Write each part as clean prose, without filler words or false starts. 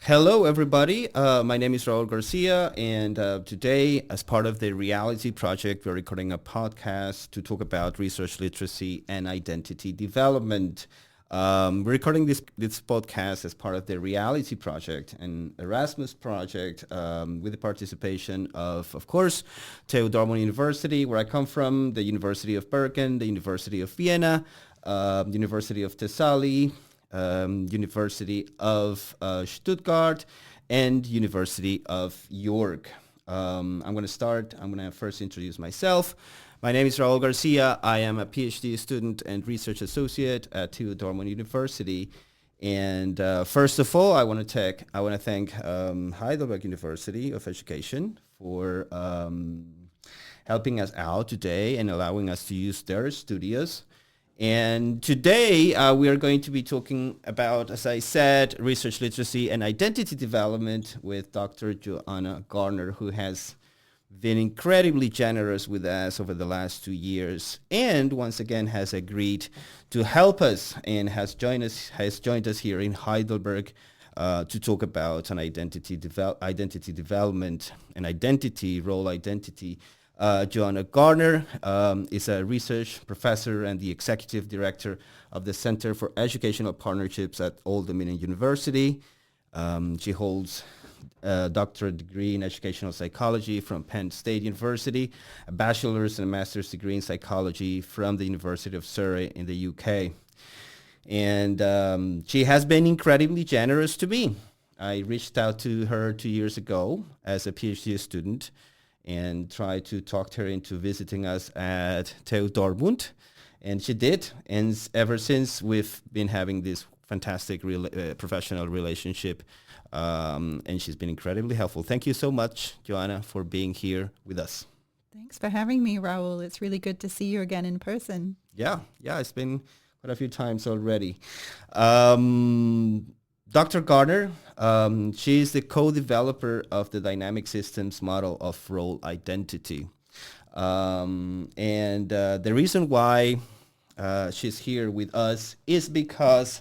Hello, everybody. My name is Raúl García, and today, as part of the Reality Project, we're recording a podcast to talk about research literacy and identity development. We're recording this podcast as part of the Reality Project, an Erasmus project with the participation of course, TU Dortmund University, where I come from, the University of Bergen, the University of Vienna, University of Thessaly, University of Stuttgart, and University of York. I'm going to first introduce myself. My name is Raúl García. I am a PhD student and research associate at TU Dortmund University. And first of all, I want to thank Heidelberg University of Education for helping us out today and allowing us to use their studios. And today we are going to be talking about, as I said, research literacy and identity development with Dr. Joanna Garner, who has been incredibly generous with us over the last 2 years and once again has agreed to help us and has joined us here in Heidelberg to talk about an identity development and role identity. Joanna Garner is a research professor and the executive director of the Center for Educational Partnerships at Old Dominion University. She holds a doctorate degree in educational psychology from Penn State University, a bachelor's and a master's degree in psychology from the University of Surrey in the UK. And she has been incredibly generous to me. I reached out to her 2 years ago as a PhD student and tried to talk her into visiting us at TU Dortmund, and she did. And ever since, we've been having this fantastic professional relationship, and she's been incredibly helpful. Thank you so much, Joanna, for being here with us. Thanks for having me, Raúl. It's really good to see you again in person. Yeah, it's been quite a few times already. Dr. Garner, she is the co-developer of the dynamic systems model of role identity. And the reason why she's here with us is because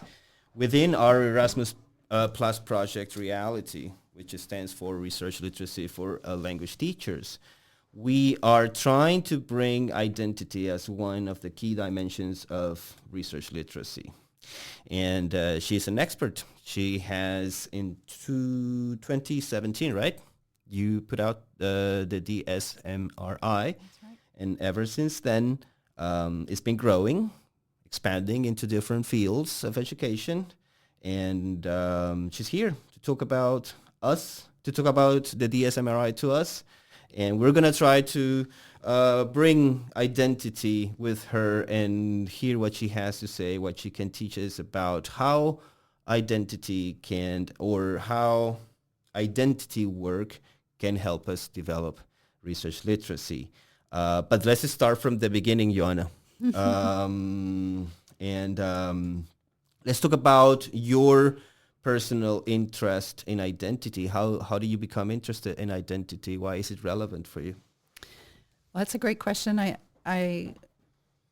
within our Erasmus Plus project Reality, which stands for Research Literacy for Language Teachers, we are trying to bring identity as one of the key dimensions of research literacy. And she's an expert. She has, in 2017, right? You put out the DSMRI. That's right. And ever since then, it's been growing, expanding into different fields of education. And she's here to talk about the DSMRI to us. And we're going to try to bring identity with her and hear what she has to say, what she can teach us about how identity work can help us develop research literacy. But let's start from the beginning, Joanna. Let's talk about your personal interest in identity. How do you become interested in identity? Why is it relevant for you? Well, that's a great question.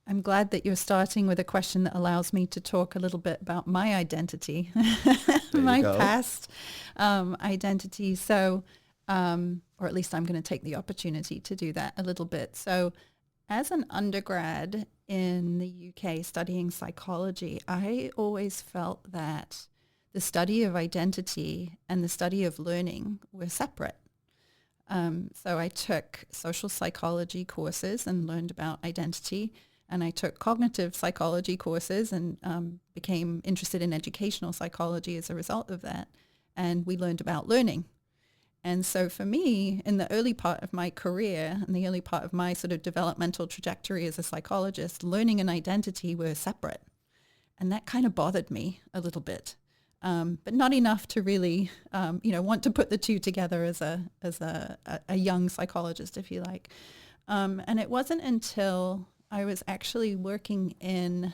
I'm glad that you're starting with a question that allows me to talk a little bit about my identity, my past identity. So, or at least I'm going to take the opportunity to do that a little bit. So as an undergrad in the UK studying psychology, I always felt that the study of identity and the study of learning were separate. So I took social psychology courses and learned about identity, and I took cognitive psychology courses and became interested in educational psychology as a result of that. And we learned about learning. And so for me, in the early part of my career and the early part of my sort of developmental trajectory as a psychologist, learning and identity were separate. And that kind of bothered me a little bit. But not enough to really, want to put the two together as a young psychologist, if you like. And it wasn't until I was actually working in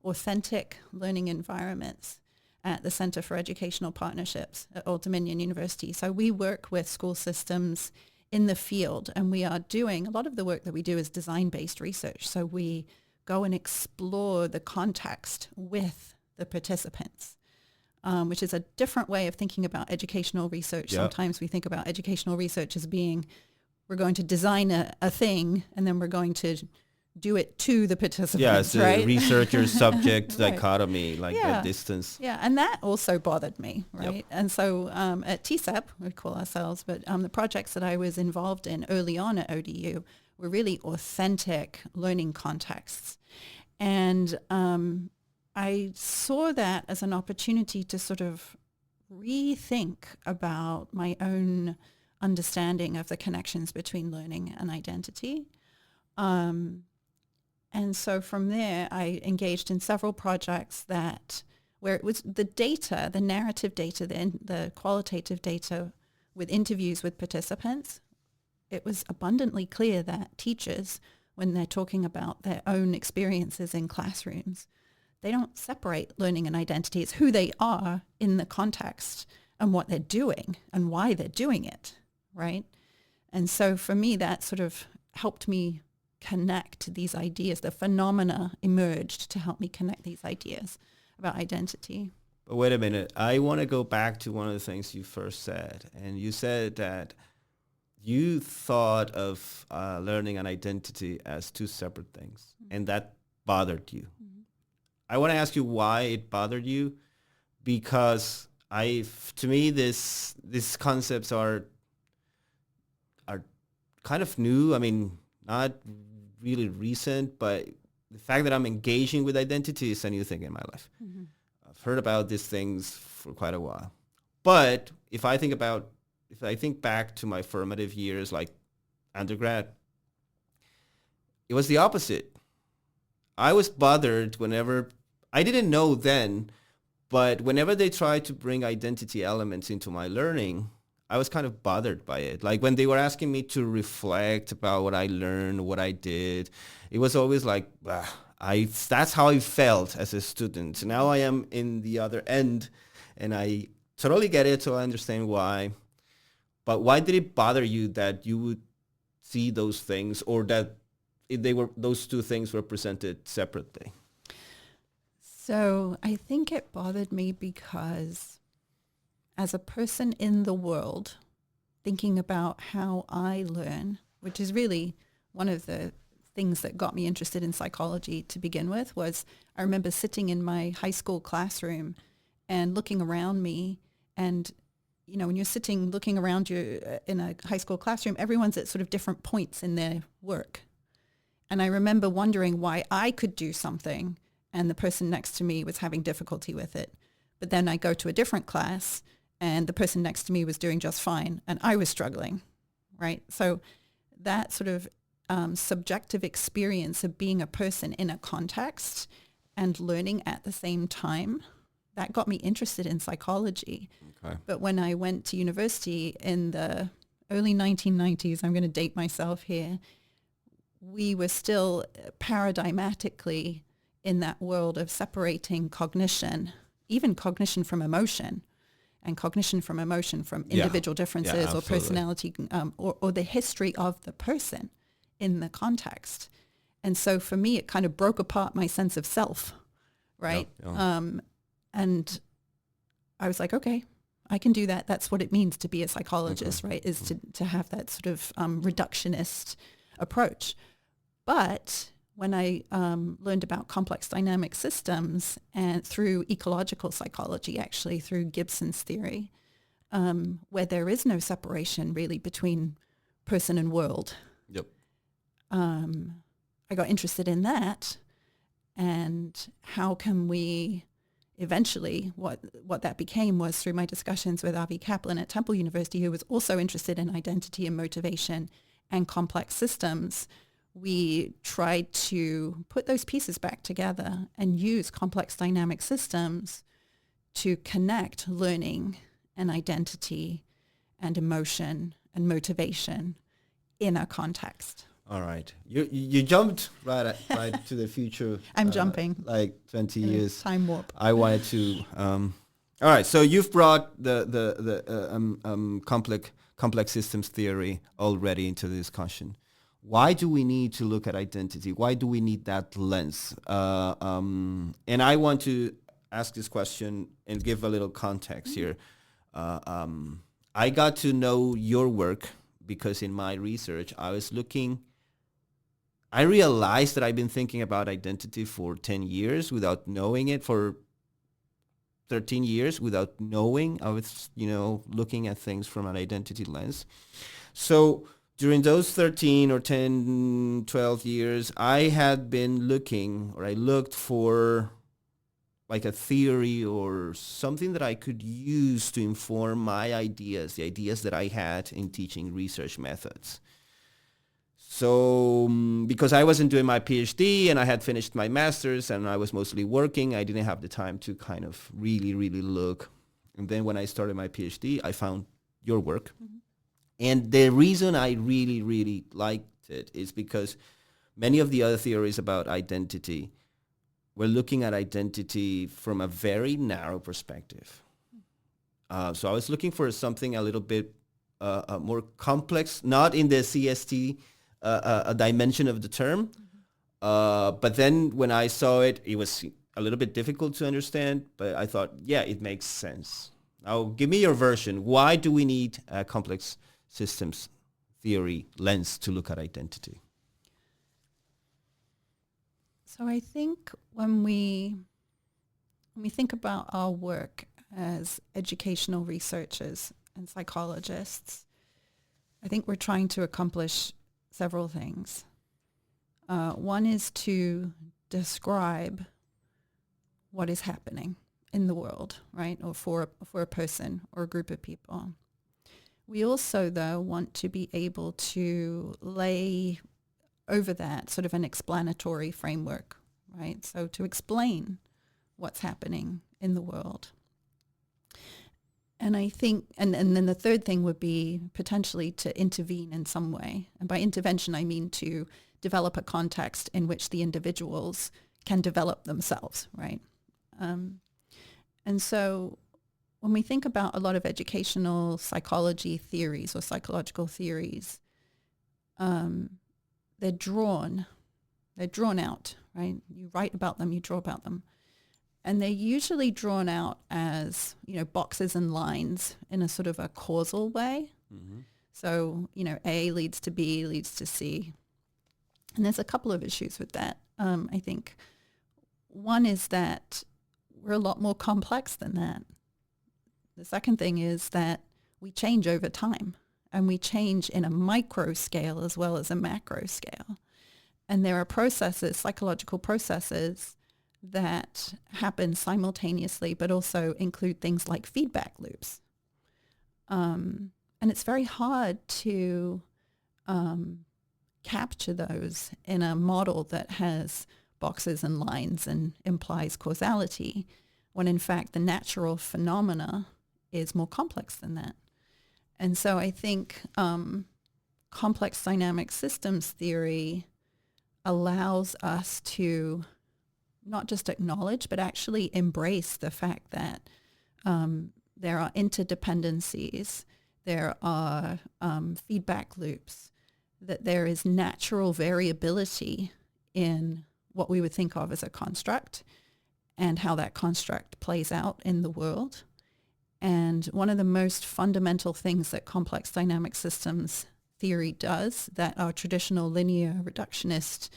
authentic learning environments at the Center for Educational Partnerships at Old Dominion University. So we work with school systems in the field, and we are doing, a lot of the work that we do is design-based research. So we go and explore the context with the participants. which is a different way of thinking about educational research. Yep. Sometimes we think about educational research as being, we're going to design a thing and then we're going to do it to the participants, Yeah, it's right? a researcher-subject Right. dichotomy, like Yeah. the distance. Yeah, and that also bothered me, right? Yep. And so at TSEP, we call ourselves, but the projects that I was involved in early on at ODU were really authentic learning contexts. And I saw that as an opportunity to sort of rethink about my own understanding of the connections between learning and identity. And so from there, I engaged in several projects where it was the data, the narrative data, the qualitative data with interviews with participants. It was abundantly clear that teachers, when they're talking about their own experiences in classrooms, they don't separate learning and identity. It's who they are in the context and what they're doing and why they're doing it, right? And so for me, that sort of helped me connect these ideas. The phenomena emerged to help me connect these ideas about identity. But wait a minute. I want to go back to one of the things you first said. And you said that you thought of learning and identity as two separate things. Mm-hmm. And that bothered you. Mm-hmm. I want to ask you why it bothered you. Because to me, these concepts are kind of new. I mean, not really recent, but the fact that I'm engaging with identity is a new thing in my life. Mm-hmm. I've heard about these things for quite a while. But if I think back to my formative years, like undergrad, it was the opposite. I was bothered whenever, I didn't know then, but whenever they tried to bring identity elements into my learning, I was kind of bothered by it. Like when they were asking me to reflect about what I learned, what I did, it was always like, that's how I felt as a student. Now I am in the other end and I totally get it, so I understand why. But why did it bother you that you would see those things, or that those two things were presented separately? So I think it bothered me because as a person in the world, thinking about how I learn, which is really one of the things that got me interested in psychology to begin with, was I remember sitting in my high school classroom and looking around me. And, you know, when you're sitting looking around you in a high school classroom, everyone's at sort of different points in their work. And I remember wondering why I could do something and the person next to me was having difficulty with it. But then I go to a different class and the person next to me was doing just fine, and I was struggling, right? So that sort of subjective experience of being a person in a context and learning at the same time, that got me interested in psychology. Okay. But when I went to university in the early 1990s, I'm going to date myself here, we were still paradigmatically in that world of separating cognition, even cognition from emotion, and cognition from emotion from individual differences or personality or the history of the person in the context. And so for me, it kind of broke apart my sense of self, right? And I was like, okay, I can do that. That's what it means to be a psychologist, right? Is to have that sort of reductionist approach. But when I learned about complex dynamic systems and through ecological psychology, actually through Gibson's theory, where there is no separation really between person and world, I got interested in that. And how can we eventually, what that became was through my discussions with Avi Kaplan at Temple University, who was also interested in identity and motivation and complex systems, we tried to put those pieces back together and use complex dynamic systems to connect learning and identity and emotion and motivation in a context. All right. You jumped right to the future. I'm jumping. Like 20 years. Time warp. I wanted to... all right. So you've brought the complex systems theory already into the discussion. Why do we need to look at identity? Why do we need that lens? And I want to ask this question and give a little context here. I got to know your work because in my research, I realized that I've been thinking about identity for 10 years without knowing it, for 13 years without knowing. I was, looking at things from an identity lens. So during those 13 or 10, 12 years, I had been I looked for like a theory or something that I could use to inform my ideas, the ideas that I had in teaching research methods. So because I wasn't doing my PhD and I had finished my master's and I was mostly working, I didn't have the time to kind of really, really look. And then when I started my PhD, I found your work. Mm-hmm. And the reason I really, really liked it is because many of the other theories about identity were looking at identity from a very narrow perspective. So I was looking for something a little bit more complex, not in the CST a dimension of the term. But then when I saw it, it was a little bit difficult to understand, but I thought, yeah, it makes sense. Now, give me your version. Why do we need a complex systems theory lens to look at identity? So I think when we think about our work as educational researchers and psychologists, I think we're trying to accomplish several things. One is to describe what is happening in the world, right, or for a person or a group of people. We also, though, want to be able to lay over that sort of an explanatory framework, right? So to explain what's happening in the world. And I think, and then the third thing would be potentially to intervene in some way. And by intervention, I mean to develop a context in which the individuals can develop themselves, right? And so when we think about a lot of educational psychology theories or psychological theories, they're drawn out, right? You write about them, you draw about them. And they're usually drawn out as, boxes and lines in a sort of a causal way. Mm-hmm. So, A leads to B, leads to C. And there's a couple of issues with that, I think. One is that we're a lot more complex than that. The second thing is that we change over time, and we change in a micro scale as well as a macro scale. And there are processes, psychological processes, that happen simultaneously, but also include things like feedback loops. And it's very hard to capture those in a model that has boxes and lines and implies causality, when in fact the natural phenomena is more complex than that. And so I think complex dynamic systems theory allows us to not just acknowledge, but actually embrace the fact that there are interdependencies, there are feedback loops, that there is natural variability in what we would think of as a construct and how that construct plays out in the world. And one of the most fundamental things that complex dynamic systems theory does that our traditional linear reductionist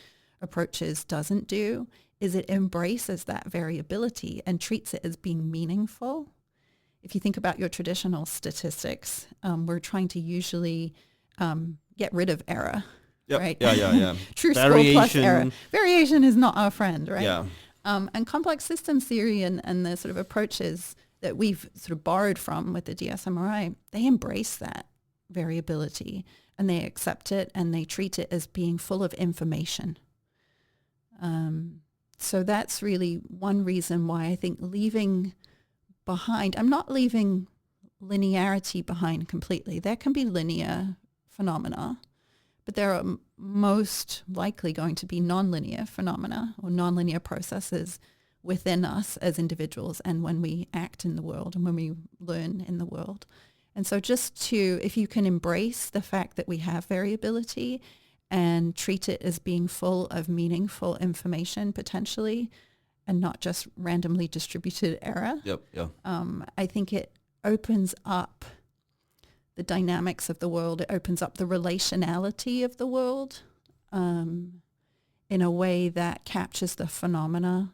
approaches doesn't do is it embraces that variability and treats it as being meaningful. If you think about your traditional statistics, we're trying to usually get rid of error, yep. right? Yeah. True score plus error. Variation is not our friend, right? Yeah. And complex systems theory and the sort of approaches that we've sort of borrowed from with the DSMRI, they embrace that variability and they accept it and they treat it as being full of information. So that's really one reason why I think leaving behind, I'm not leaving linearity behind completely. There can be linear phenomena, but there are most likely going to be nonlinear phenomena or nonlinear processes within us as individuals and when we act in the world and when we learn in the world. And so if you can embrace the fact that we have variability and treat it as being full of meaningful information potentially, and not just randomly distributed error. Yep. Yeah. I think it opens up the dynamics of the world. It opens up the relationality of the world in a way that captures the phenomena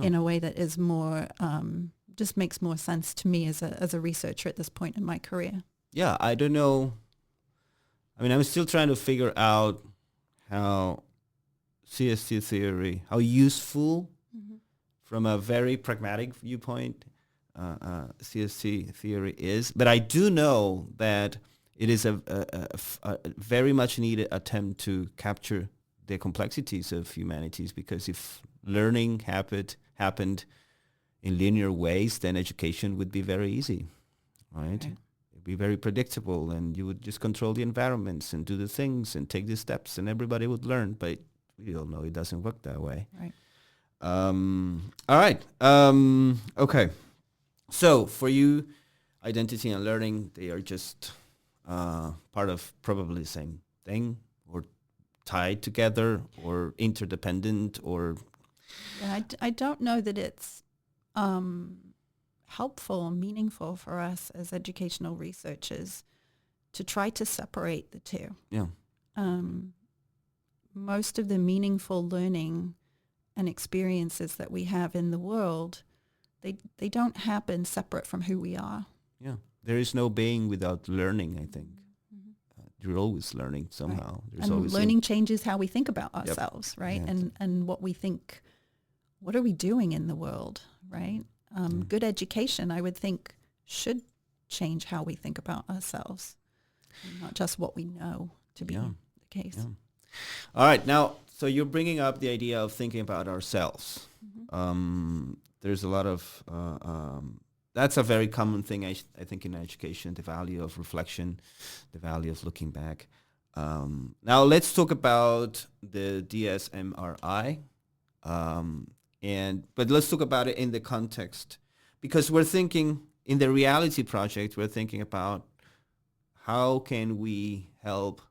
in a way that is more, just makes more sense to me as a researcher at this point in my career. Yeah, I don't know. I mean, I'm still trying to figure out how CST theory, how useful from a very pragmatic viewpoint, CST theory is. But I do know that it is a very much needed attempt to capture the complexities of humanities, because if learning happened in linear ways, then education would be very easy, right? It'd be very predictable, and you would just control the environments and do the things and take the steps, and everybody would learn. But we all know it doesn't work that way. Right. All right. Okay. So for you, identity and learning, they are just part of probably the same thing, or tied together, or interdependent, or... Yeah, I don't know that it's helpful or meaningful for us as educational researchers to try to separate the two. Yeah. Most of the meaningful learning and experiences that we have in the world, they don't happen separate from who we are. Yeah. There is no being without learning, I think. You're always learning somehow. Right. There's and always learning changes how we think about ourselves, right? Yeah. And what we think, what are we doing in the world, right? Good education, I would think, should change how we think about ourselves, not just what we know to be the case. Yeah. All right. Now, so you're bringing up the idea of thinking about ourselves. There's a lot of... that's a very common thing, I think, in education, the value of reflection, the value of looking back. Now, let's talk about the DSMRI. But let's talk about it in the context, because we're thinking, in the Reality Project, we're thinking about how can we help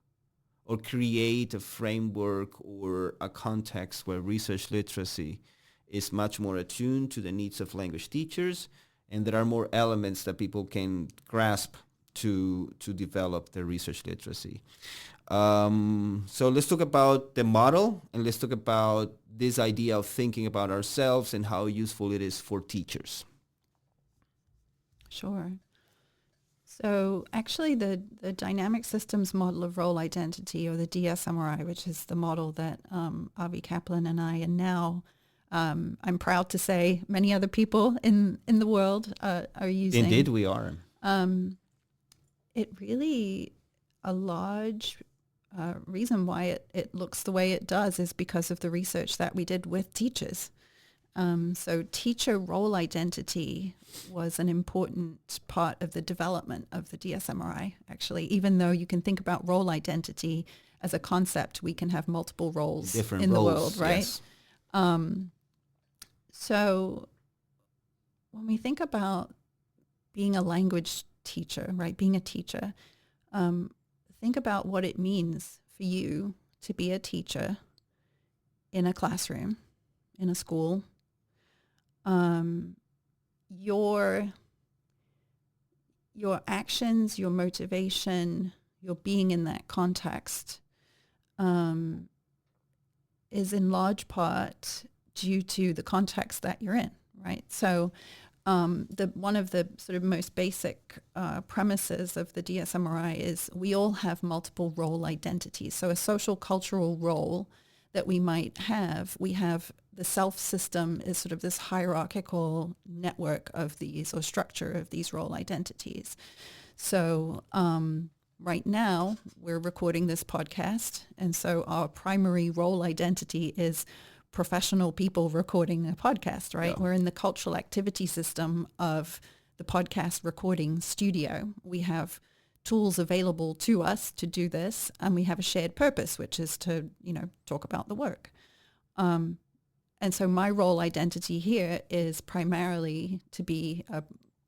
or create a framework or a context where research literacy is much more attuned to the needs of language teachers, and there are more elements that people can grasp to develop their research literacy. So let's talk about the model, and let's talk about this idea of thinking about ourselves and how useful it is for teachers. Sure. So actually the dynamic systems model of role identity, or the DSMRI, which is the model that Avi Kaplan and I, and now I'm proud to say many other people in the world are using. Indeed, we are. It really, a large reason why it looks the way it does is because of the research that we did with teachers. So teacher role identity was an important part of the development of the DSMRI, actually. Even though you can think about role identity as a concept, we can have multiple roles Different in roles, the world, right? Yes. So when we think about being a language teacher, right, being a teacher, think about what it means for you to be a teacher in a classroom, in a school. Your actions, your motivation, your being in that context is in large part due to the context that you're in, right? So one of the sort of most basic premises of the DSMRI is we all have multiple role identities. So a social cultural role that we might have, we have the self system is sort of this hierarchical network of these, or structure of these role identities. So right now we're recording this podcast, and so our primary role identity is professional people recording a podcast, right? Yeah. We're in the cultural activity system of the podcast recording studio. We have tools available to us to do this, and we have a shared purpose, which is to, talk about the work. And so my role identity here is primarily to be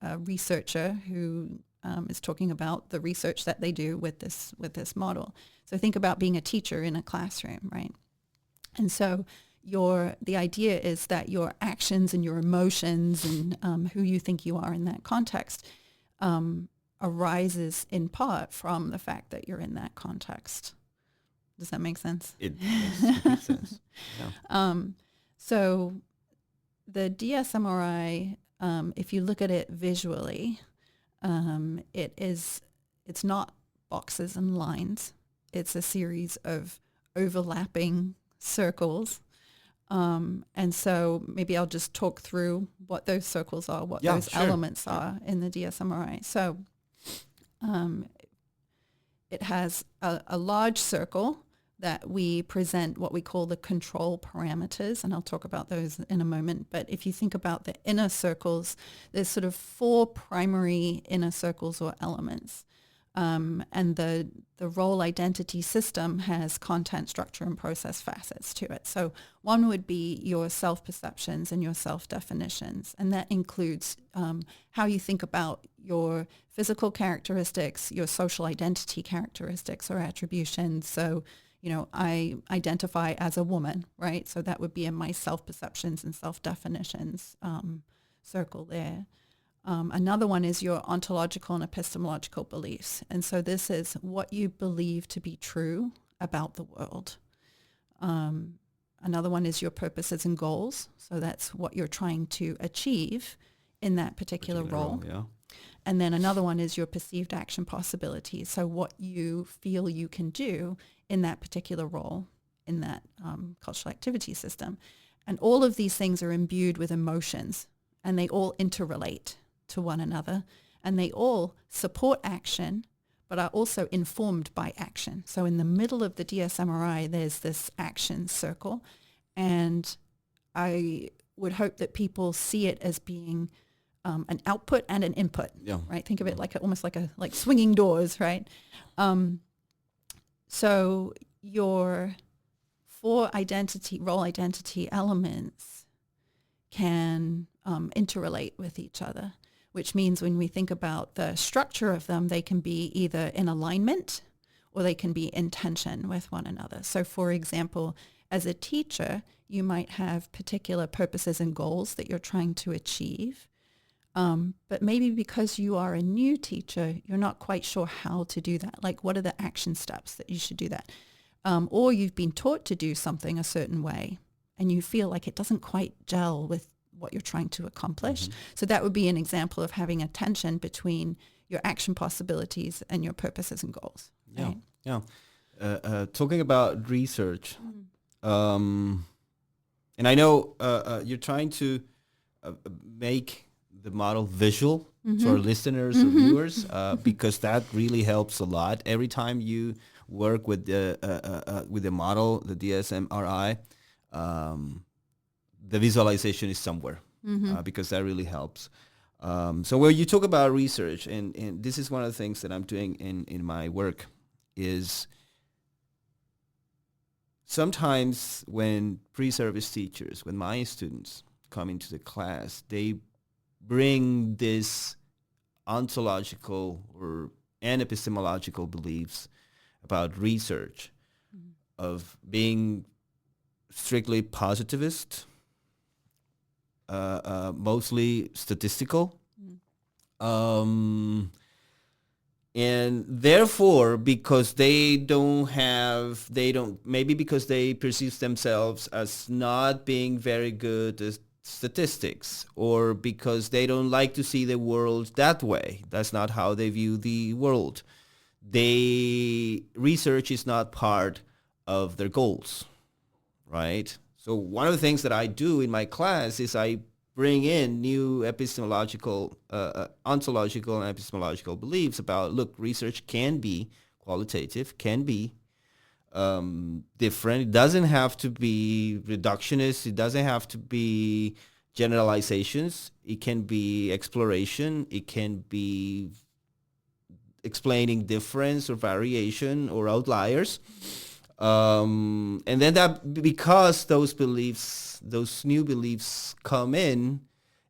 a researcher who is talking about the research that they do with this model. So think about being a teacher in a classroom, right? And so the idea is that your actions and your emotions and who you think you are in that context arises in part from the fact that you're in that context. Does that make sense? It makes complete sense. Yeah. So the DSM-RI, if you look at it visually, it's not boxes and lines. It's a series of overlapping circles. And so maybe I'll just talk through what those circles are, what those elements are in the DSM-RI. So it has a large circle that we present what we call the control parameters, and I'll talk about those in a moment. But if you think about the inner circles, there's sort of 4 primary inner circles or elements. And the role identity system has content, structure, and process facets to it. So one would be your self-perceptions and your self-definitions, and that includes how you think about your physical characteristics, your social identity characteristics or attributions. So, I identify as a woman, right? So that would be in my self-perceptions and self-definitions circle there. Another one is your ontological and epistemological beliefs. And so this is what you believe to be true about the world. Another one is your purposes and goals. So that's what you're trying to achieve in that particular role. Yeah. And then another one is your perceived action possibilities. So what you feel you can do in that particular role in that cultural activity system. And all of these things are imbued with emotions, and they all interrelate to one another, and they all support action, but are also informed by action. So in the middle of the DSM-RI, there's this action circle, and I would hope that people see it as being an output and an input, right? Think of it almost like swinging doors, right? So your 4 role identity elements can interrelate with each other, which means when we think about the structure of them, they can be either in alignment or they can be in tension with one another. So for example, as a teacher, you might have particular purposes and goals that you're trying to achieve. But maybe because you are a new teacher, you're not quite sure how to do that. Like, what are the action steps that you should do that? Or you've been taught to do something a certain way, and you feel like it doesn't quite gel with what you're trying to accomplish. Mm-hmm. So that would be an example of having a tension between your action possibilities and your purposes and goals. Yeah, right? yeah. Talking about research, and I know you're trying to make the model visual to our listeners or viewers, because that really helps a lot. Every time you work with the model, the DSM-RI, the visualization is somewhere, because that really helps. So when you talk about research, and this is one of the things that I'm doing in my work, is sometimes when pre-service teachers, when my students come into the class, they bring this ontological and epistemological beliefs about research, of being strictly positivist, mostly statistical, and therefore, because maybe because they perceive themselves as not being very good at statistics, or because they don't like to see the world that way. That's not how they view the world. Research is not part of their goals, right? So one of the things that I do in my class is I bring in new epistemological, ontological and epistemological beliefs about, look, research can be qualitative, can be different. It doesn't have to be reductionist. It doesn't have to be generalizations. It can be exploration. It can be explaining difference or variation or outliers. And then that, because those new beliefs come in,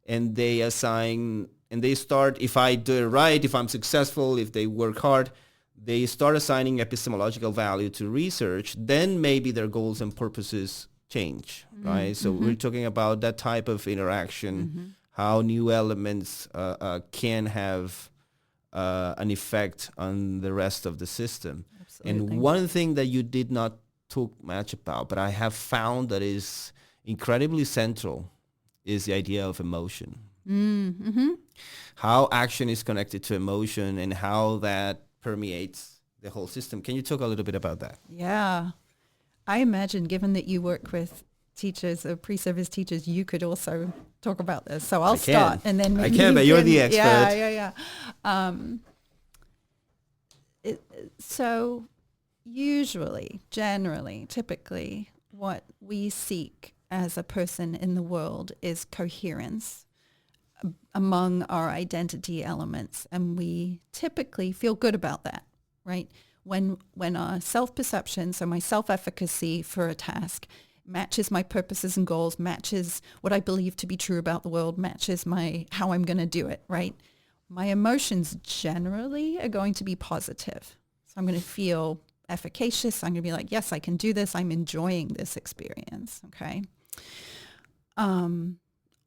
and they assign, and they start, if I do it right, if I'm successful, if they work hard, they start assigning epistemological value to research, then maybe their goals and purposes change, right? So we're talking about that type of interaction, how new elements can have an effect on the rest of the system. Absolutely. And one thing that you did not talk much about, but I have found that is incredibly central, is the idea of emotion. How action is connected to emotion and how that permeates the whole system. Can you talk a little bit about that? Yeah. I imagine, given that you work with teachers or pre-service teachers, you could also talk about this. So I'll start, and then maybe but you're the expert. Yeah. So usually, generally, typically, what we seek as a person in the world is coherence among our identity elements, and we typically feel good about that, right? When our self-perception, so my self-efficacy for a task, matches my purposes and goals, matches what I believe to be true about the world, matches how I'm going to do it, right? My emotions generally are going to be positive. So I'm going to feel efficacious. I'm going to be like, yes, I can do this. I'm enjoying this experience, okay?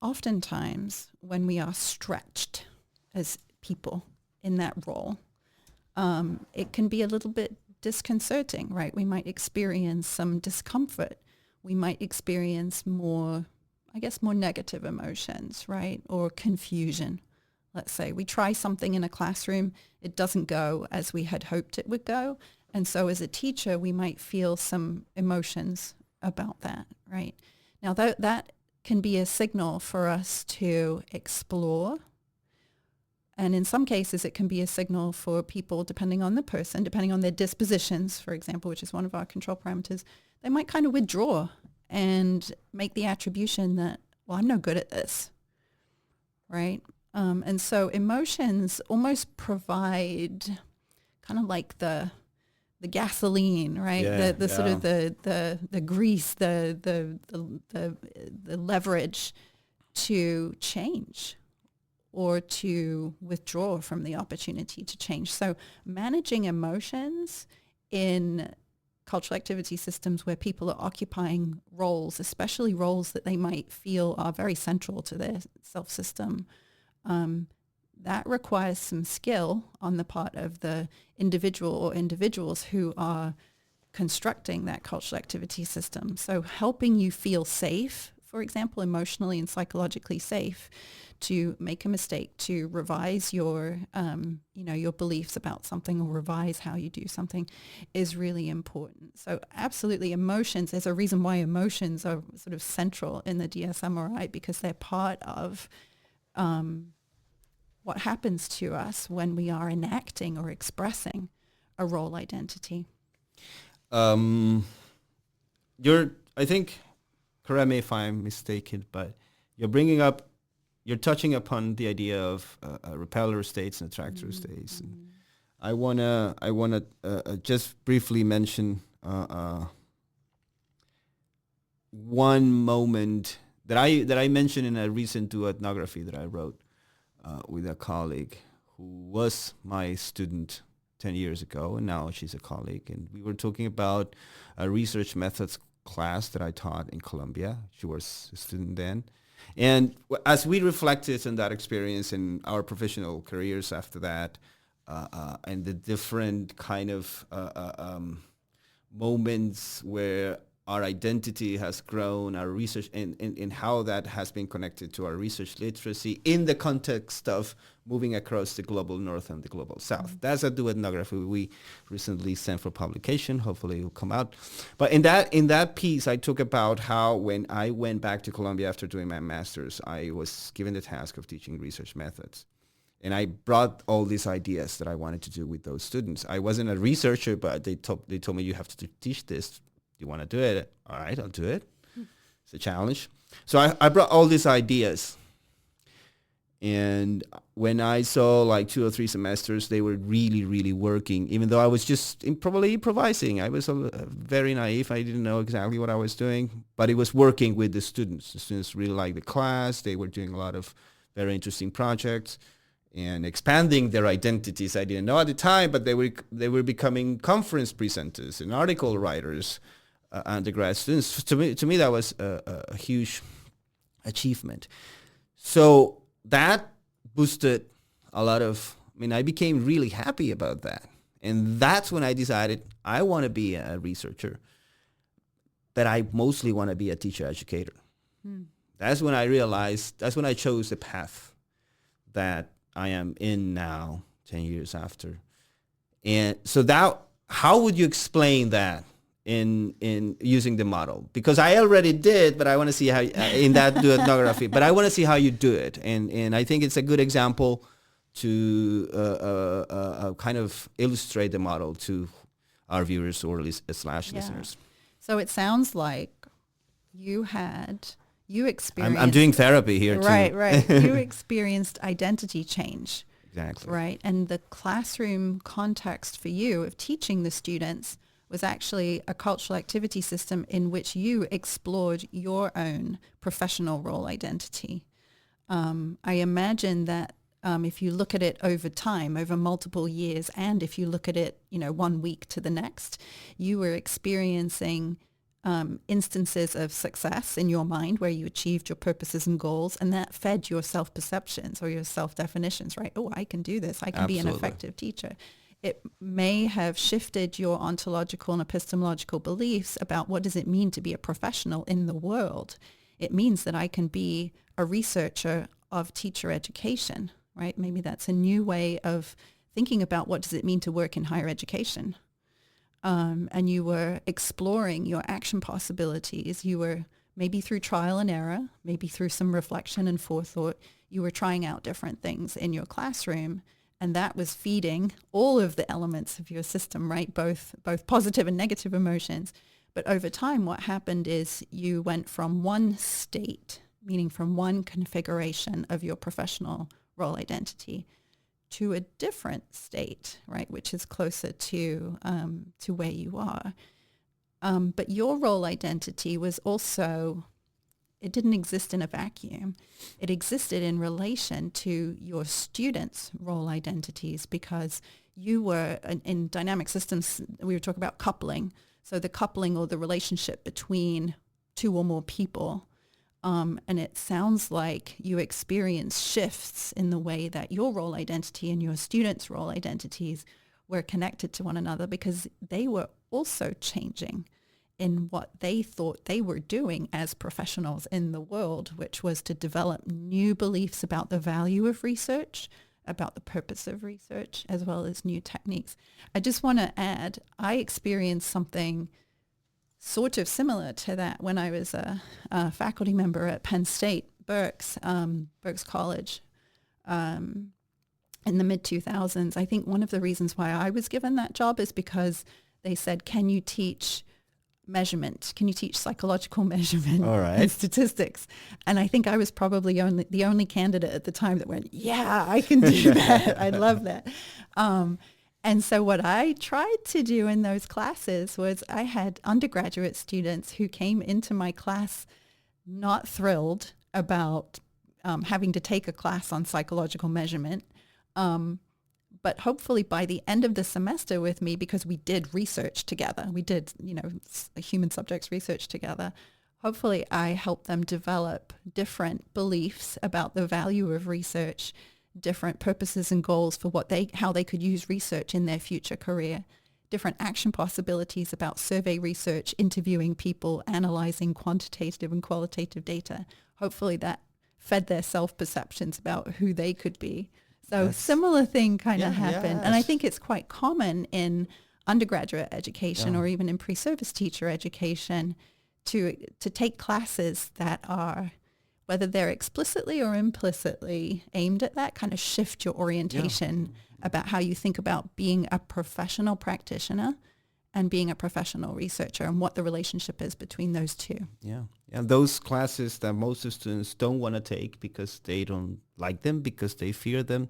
Oftentimes, when we are stretched as people in that role, it can be a little bit disconcerting, right? We might experience some discomfort. We might experience more negative emotions, right? Or confusion. Let's say we try something in a classroom, it doesn't go as we had hoped it would go. And so as a teacher, we might feel some emotions about that, right? Now that can be a signal for us to explore. And in some cases, it can be a signal for people, depending on the person, depending on their dispositions, for example, which is one of our control parameters, they might kind of withdraw and make the attribution that, well, I'm no good at this, right? And so emotions almost provide kind of like the gasoline, right? Sort of the grease, the leverage to change or to withdraw from the opportunity to change. So managing emotions in cultural activity systems where people are occupying roles, especially roles that they might feel are very central to their self-system, that requires some skill on the part of the individual or individuals who are constructing that cultural activity system. So helping you feel safe, for example, emotionally and psychologically safe, to make a mistake, to revise your beliefs about something or revise how you do something is really important. So absolutely emotions, there's a reason why emotions are sort of central in the DSM-RI, because they're part of what happens to us when we are enacting or expressing a role identity. I think, correct me if I'm mistaken, but you're touching upon the idea of repeller states and attractor states. And I wanna just briefly mention one moment that I mentioned in a recent ethnography that I wrote with a colleague who was my student 10 years ago, and now she's a colleague. And we were talking about a research methods class that I taught in Colombia. She was a student then. And as we reflected on that experience in our professional careers after that, and the different kind of moments where our identity has grown, our research, and how that has been connected to our research literacy in the context of moving across the global north and the global south. That's a ethnography we recently sent for publication. Hopefully it will come out. But in that piece, I talk about how when I went back to Colombia after doing my master's, I was given the task of teaching research methods. And I brought all these ideas that I wanted to do with those students. I wasn't a researcher, but they told me, you have to teach this. You want to do it? All right, I'll do it. It's a challenge. So I brought all these ideas. And when I saw like 2 or 3 semesters, they were really, really working, even though I was just probably improvising. I was very naive. I didn't know exactly what I was doing, but it was working with the students. The students really liked the class. They were doing a lot of very interesting projects and expanding their identities. I didn't know at the time, but they were becoming conference presenters and article writers. undergrad students. To me, that was a huge achievement. So that boosted a lot of, I became really happy about that. And that's when I decided I want to be a researcher, but I mostly want to be a teacher educator. That's when I realized, that's when I chose the path that I am in now, 10 years after. And so that, how would you explain that in using the model? Because I already did, but I want to see how, in that do ethnography, but I want to see how you do it. And I think it's a good example to kind of illustrate the model to our viewers or listeners. So it sounds like you experienced... I'm doing therapy here too. Right. You experienced identity change. Exactly. Right. And the classroom context for you of teaching the students was actually a cultural activity system in which you explored your own professional role identity. I imagine that if you look at it over time, over multiple years, and if you look at it, 1 week to the next, you were experiencing instances of success in your mind where you achieved your purposes and goals, and that fed your self-perceptions or your self-definitions, right? Oh, I can do this. I can be an effective teacher. It may have shifted your ontological and epistemological beliefs about what does it mean to be a professional in the world. It means that I can be a researcher of teacher education, right? Maybe that's a new way of thinking about what does it mean to work in higher education. And you were exploring your action possibilities. You were maybe through trial and error, maybe through some reflection and forethought, you were trying out different things in your classroom. And that was feeding all of the elements of your system, right? Both positive and negative emotions. But over time, what happened is you went from one state, meaning from one configuration of your professional role identity, to a different state, right, which is closer to where you are. But your role identity was also, it didn't exist in a vacuum. It existed in relation to your students' role identities, because you were, in dynamic systems, we were talking about coupling. So the coupling or the relationship between two or more people. And it sounds like you experienced shifts in the way that your role identity and your students' role identities were connected to one another, because they were also changing in what they thought they were doing as professionals in the world, which was to develop new beliefs about the value of research, about the purpose of research, as well as new techniques. I just want to add, I experienced something sort of similar to that when I was a faculty member at Penn State, Berks College, in the mid-2000s. I think one of the reasons why I was given that job is because they said, can you teach measurement? Can you teach psychological measurement and statistics? And I think I was probably the only candidate at the time that went, yeah, I can do that. I love that. And so what I tried to do in those classes was I had undergraduate students who came into my class not thrilled about having to take a class on psychological measurement. But hopefully by the end of the semester with me, because we did research together, we did, human subjects research together, hopefully I helped them develop different beliefs about the value of research, different purposes and goals for how they could use research in their future career, different action possibilities about survey research, interviewing people, analyzing quantitative and qualitative data. Hopefully that fed their self-perceptions about who they could be. So similar thing kind of happened. Yes. And I think it's quite common in undergraduate education or even in pre-service teacher education to take classes that are, whether they're explicitly or implicitly aimed at that, kind of shift your orientation about how you think about being a professional practitioner and being a professional researcher, and what the relationship is between those two. Yeah. And those classes that most students don't want to take because they don't like them, because they fear them,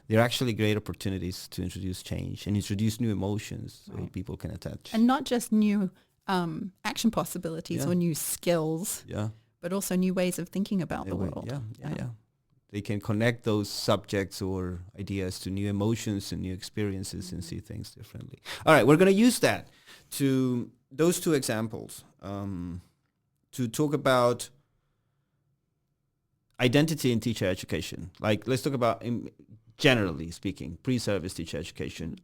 they're actually great opportunities to introduce change and introduce new emotions so people can attach. And not just new action possibilities or new skills, but also new ways of thinking about the world. Yeah. They can connect those subjects or ideas to new emotions and new experiences and see things differently. All right, we're going to use that to those two examples to talk about identity in teacher education. Like, let's talk about, generally speaking, pre-service teacher education.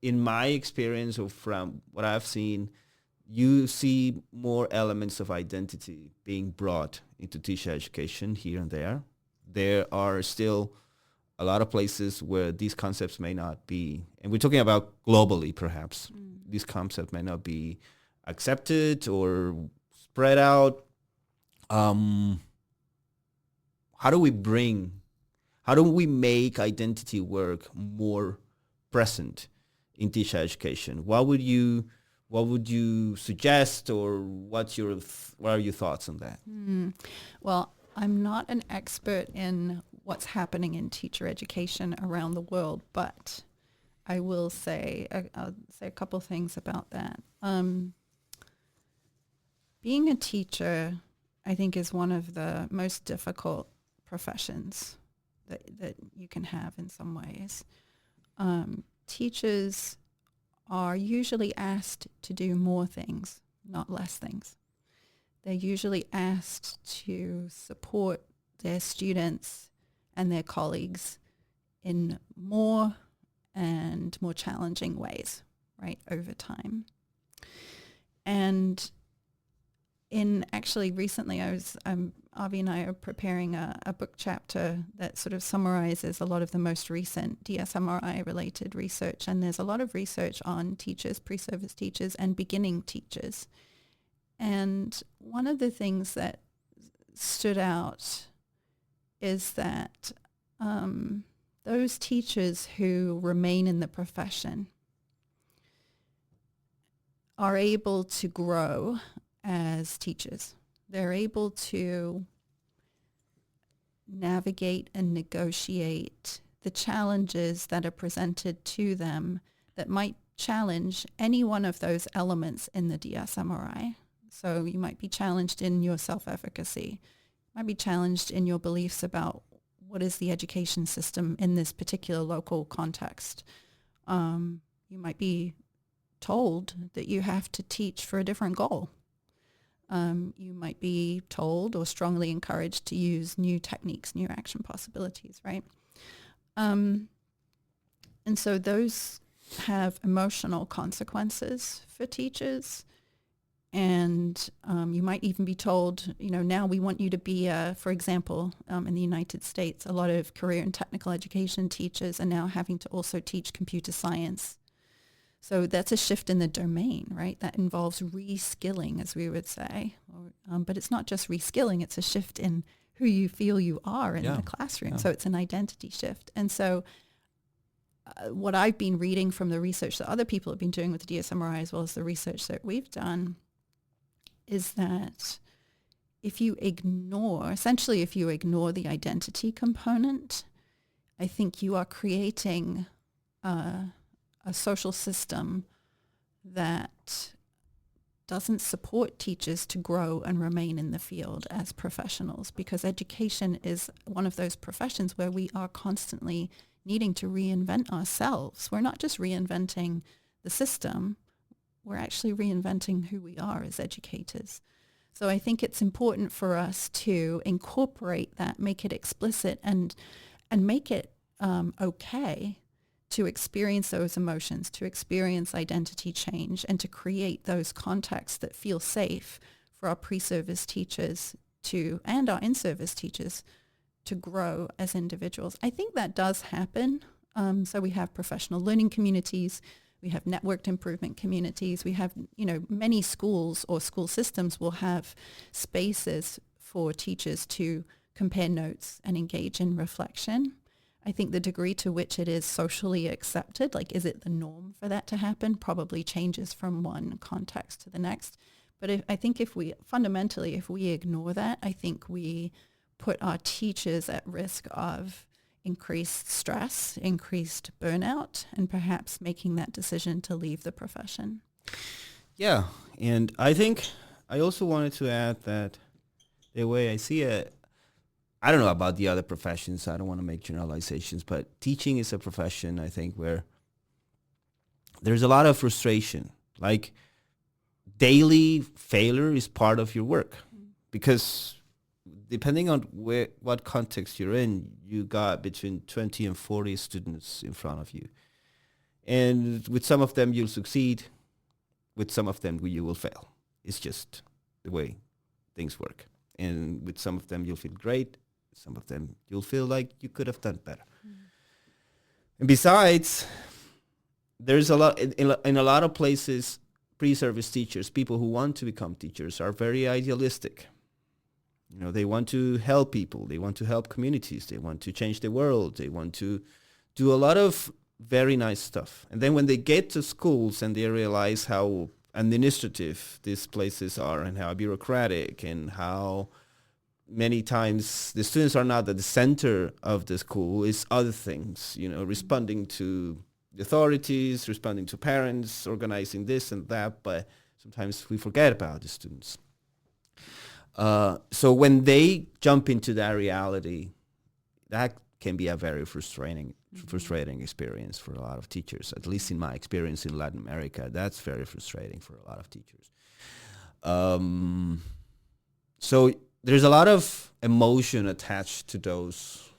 In my experience or from what I've seen, you see more elements of identity being brought into teacher education here and there. There are still a lot of places where these concepts may not be, and we're talking about globally perhaps, these concepts may not be accepted or spread out. How do we make identity work more present in teacher education? What would you suggest, or what are your thoughts on that? Well, I'm not an expert in what's happening in teacher education around the world, but I will say I'll say a couple things about that. Being a teacher, I think, is one of the most difficult professions that you can have in some ways. Teachers are usually asked to do more things, not less things. They're usually asked to support their students and their colleagues in more and more challenging ways, right, over time. And recently Avi and I are preparing a book chapter that sort of summarizes a lot of the most recent DSMRI-related research. And there's a lot of research on teachers, pre-service teachers, and beginning teachers. And one of the things that stood out is that those teachers who remain in the profession are able to grow as teachers. They're able to navigate and negotiate the challenges that are presented to them that might challenge any one of those elements in the DSMRI. So you might be challenged in your self-efficacy, might be challenged in your beliefs about what is the education system in this particular local context. You might be told that you have to teach for a different goal. You might be told or strongly encouraged to use new techniques, new action possibilities, right? And so those have emotional consequences for teachers. And you might even be told, now we want you to be, for example, in the United States, a lot of career and technical education teachers are now having to also teach computer science. So that's a shift in the domain, right? That involves reskilling, as we would say. But it's not just reskilling, it's a shift in who you feel you are in the classroom. Yeah. So it's an identity shift. And so what I've been reading from the research that other people have been doing with the DSMRI, as well as the research that we've done, is that if you ignore the identity component, I think you are creating a social system that doesn't support teachers to grow and remain in the field as professionals, because education is one of those professions where we are constantly needing to reinvent ourselves. We're not just reinventing the system, we're actually reinventing who we are as educators. So I think it's important for us to incorporate that, make it explicit, and make it okay to experience those emotions, to experience identity change, and to create those contexts that feel safe for our pre-service teachers and our in-service teachers to grow as individuals. I think that does happen. So we have professional learning communities, we have networked improvement communities, we have, many schools or school systems will have spaces for teachers to compare notes and engage in reflection. I think the degree to which it is socially accepted, like is it the norm for that to happen, probably changes from one context to the next. But I think if we ignore that, I think we put our teachers at risk of increased stress, increased burnout, and perhaps making that decision to leave the profession. Yeah, and I think I also wanted to add that the way I see it, I don't know about the other professions. I don't want to make generalizations, but teaching is a profession, I think, where there's a lot of frustration. Like, daily failure is part of your work, because depending on what context you're in, you got between 20 and 40 students in front of you. And with some of them, you'll succeed. With some of them, you will fail. It's just the way things work. And with some of them, you'll feel great. Some of them, you'll feel like you could have done better. And besides, there's a lot, in a lot of places, pre-service teachers, people who want to become teachers, are very idealistic. You know, they want to help people. They want to help communities. They want to change the world. They want to do a lot of very nice stuff. And then when they get to schools and they realize how administrative these places are and how bureaucratic and how many times the students are not at the center of the school, it's other things, you know, responding to the authorities, responding to parents, organizing this and that, but sometimes we forget about the students. So when they jump into that reality, that can be a very frustrating experience for a lot of teachers. At least in my experience in Latin America, that's very frustrating for a lot of teachers. So there's a lot of emotion attached to those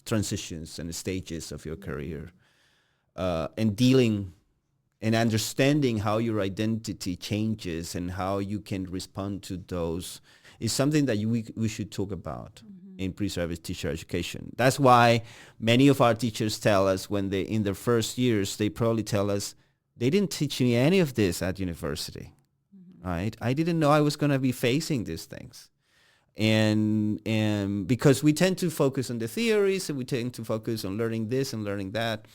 transitions and stages of your career, and dealing and understanding how your identity changes and how you can respond to those is something that we should talk about in pre-service teacher education. That's why many of our teachers tell us when they, in their first years, they probably tell us, they didn't teach me any of this at university, right? I didn't know I was going to be facing these things. And because we tend to focus on the theories and we tend to focus on learning this and learning that,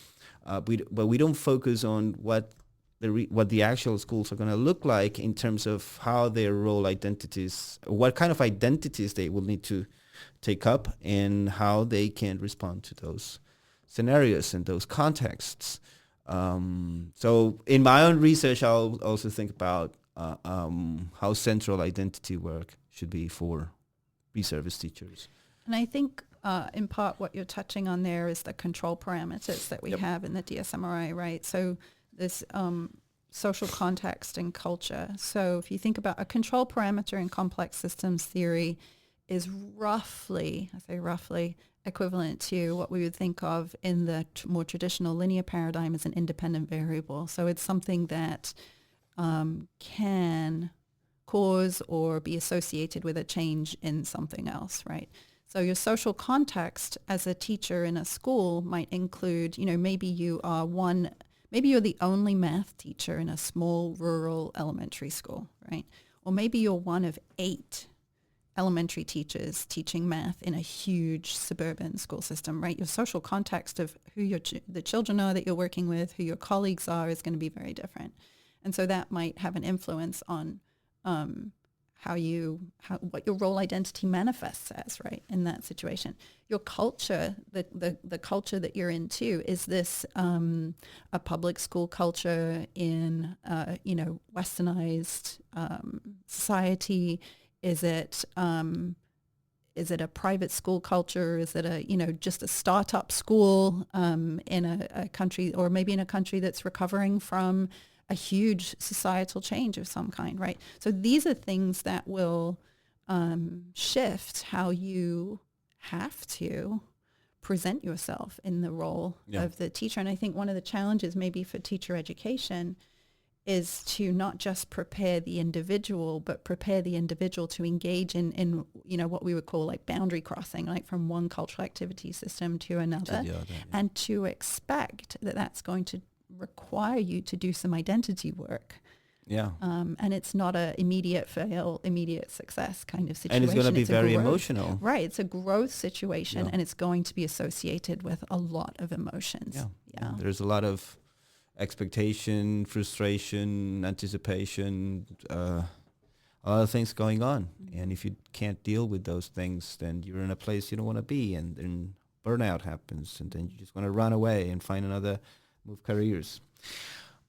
but we don't focus on what the actual schools are going to look like in terms of how their role identities, what kind of identities they will need to take up and how they can respond to those scenarios and those contexts. So in my own research, I'll also think about how central identity work should be for pre-service teachers. And I think in part what you're touching on there is the control parameters that we have in the DSMRI, right? So this social context and culture. So if you think about a control parameter in complex systems theory is roughly, I say roughly, equivalent to what we would think of in the more traditional linear paradigm as an independent variable. So it's something that can cause or be associated with a change in something else, right? So your social context as a teacher in a school might include, you know, maybe you're the only math teacher in a small rural elementary school, right? Or maybe you're one of 8 elementary teachers teaching math in a huge suburban school system, right? Your social context of who the children are that you're working with, who your colleagues are, is going to be very different. And so that might have an influence on what your role identity manifests as, right, in that situation. Your culture, the culture that you're in too, is this a public school culture in westernized society? Is it a private school culture? Is it just a startup school in a country, or maybe in a country that's recovering from a huge societal change of some kind, right? So these are things that will shift how you have to present yourself in the role of the teacher. And I think one of the challenges maybe for teacher education is to not just prepare the individual, but prepare the individual to engage in what we would call like boundary crossing, like from one cultural activity system to another, and to expect that that's going to require you to do some identity work. And it's not a immediate fail, immediate success kind of situation. And it's going to be very emotional. Right. It's a growth situation, and it's going to be associated with a lot of emotions. There's a lot of expectation, frustration, anticipation, a lot of things going on. And if you can't deal with those things, then you're in a place you don't want to be, and then burnout happens, and then you just want to run away and find another, move careers.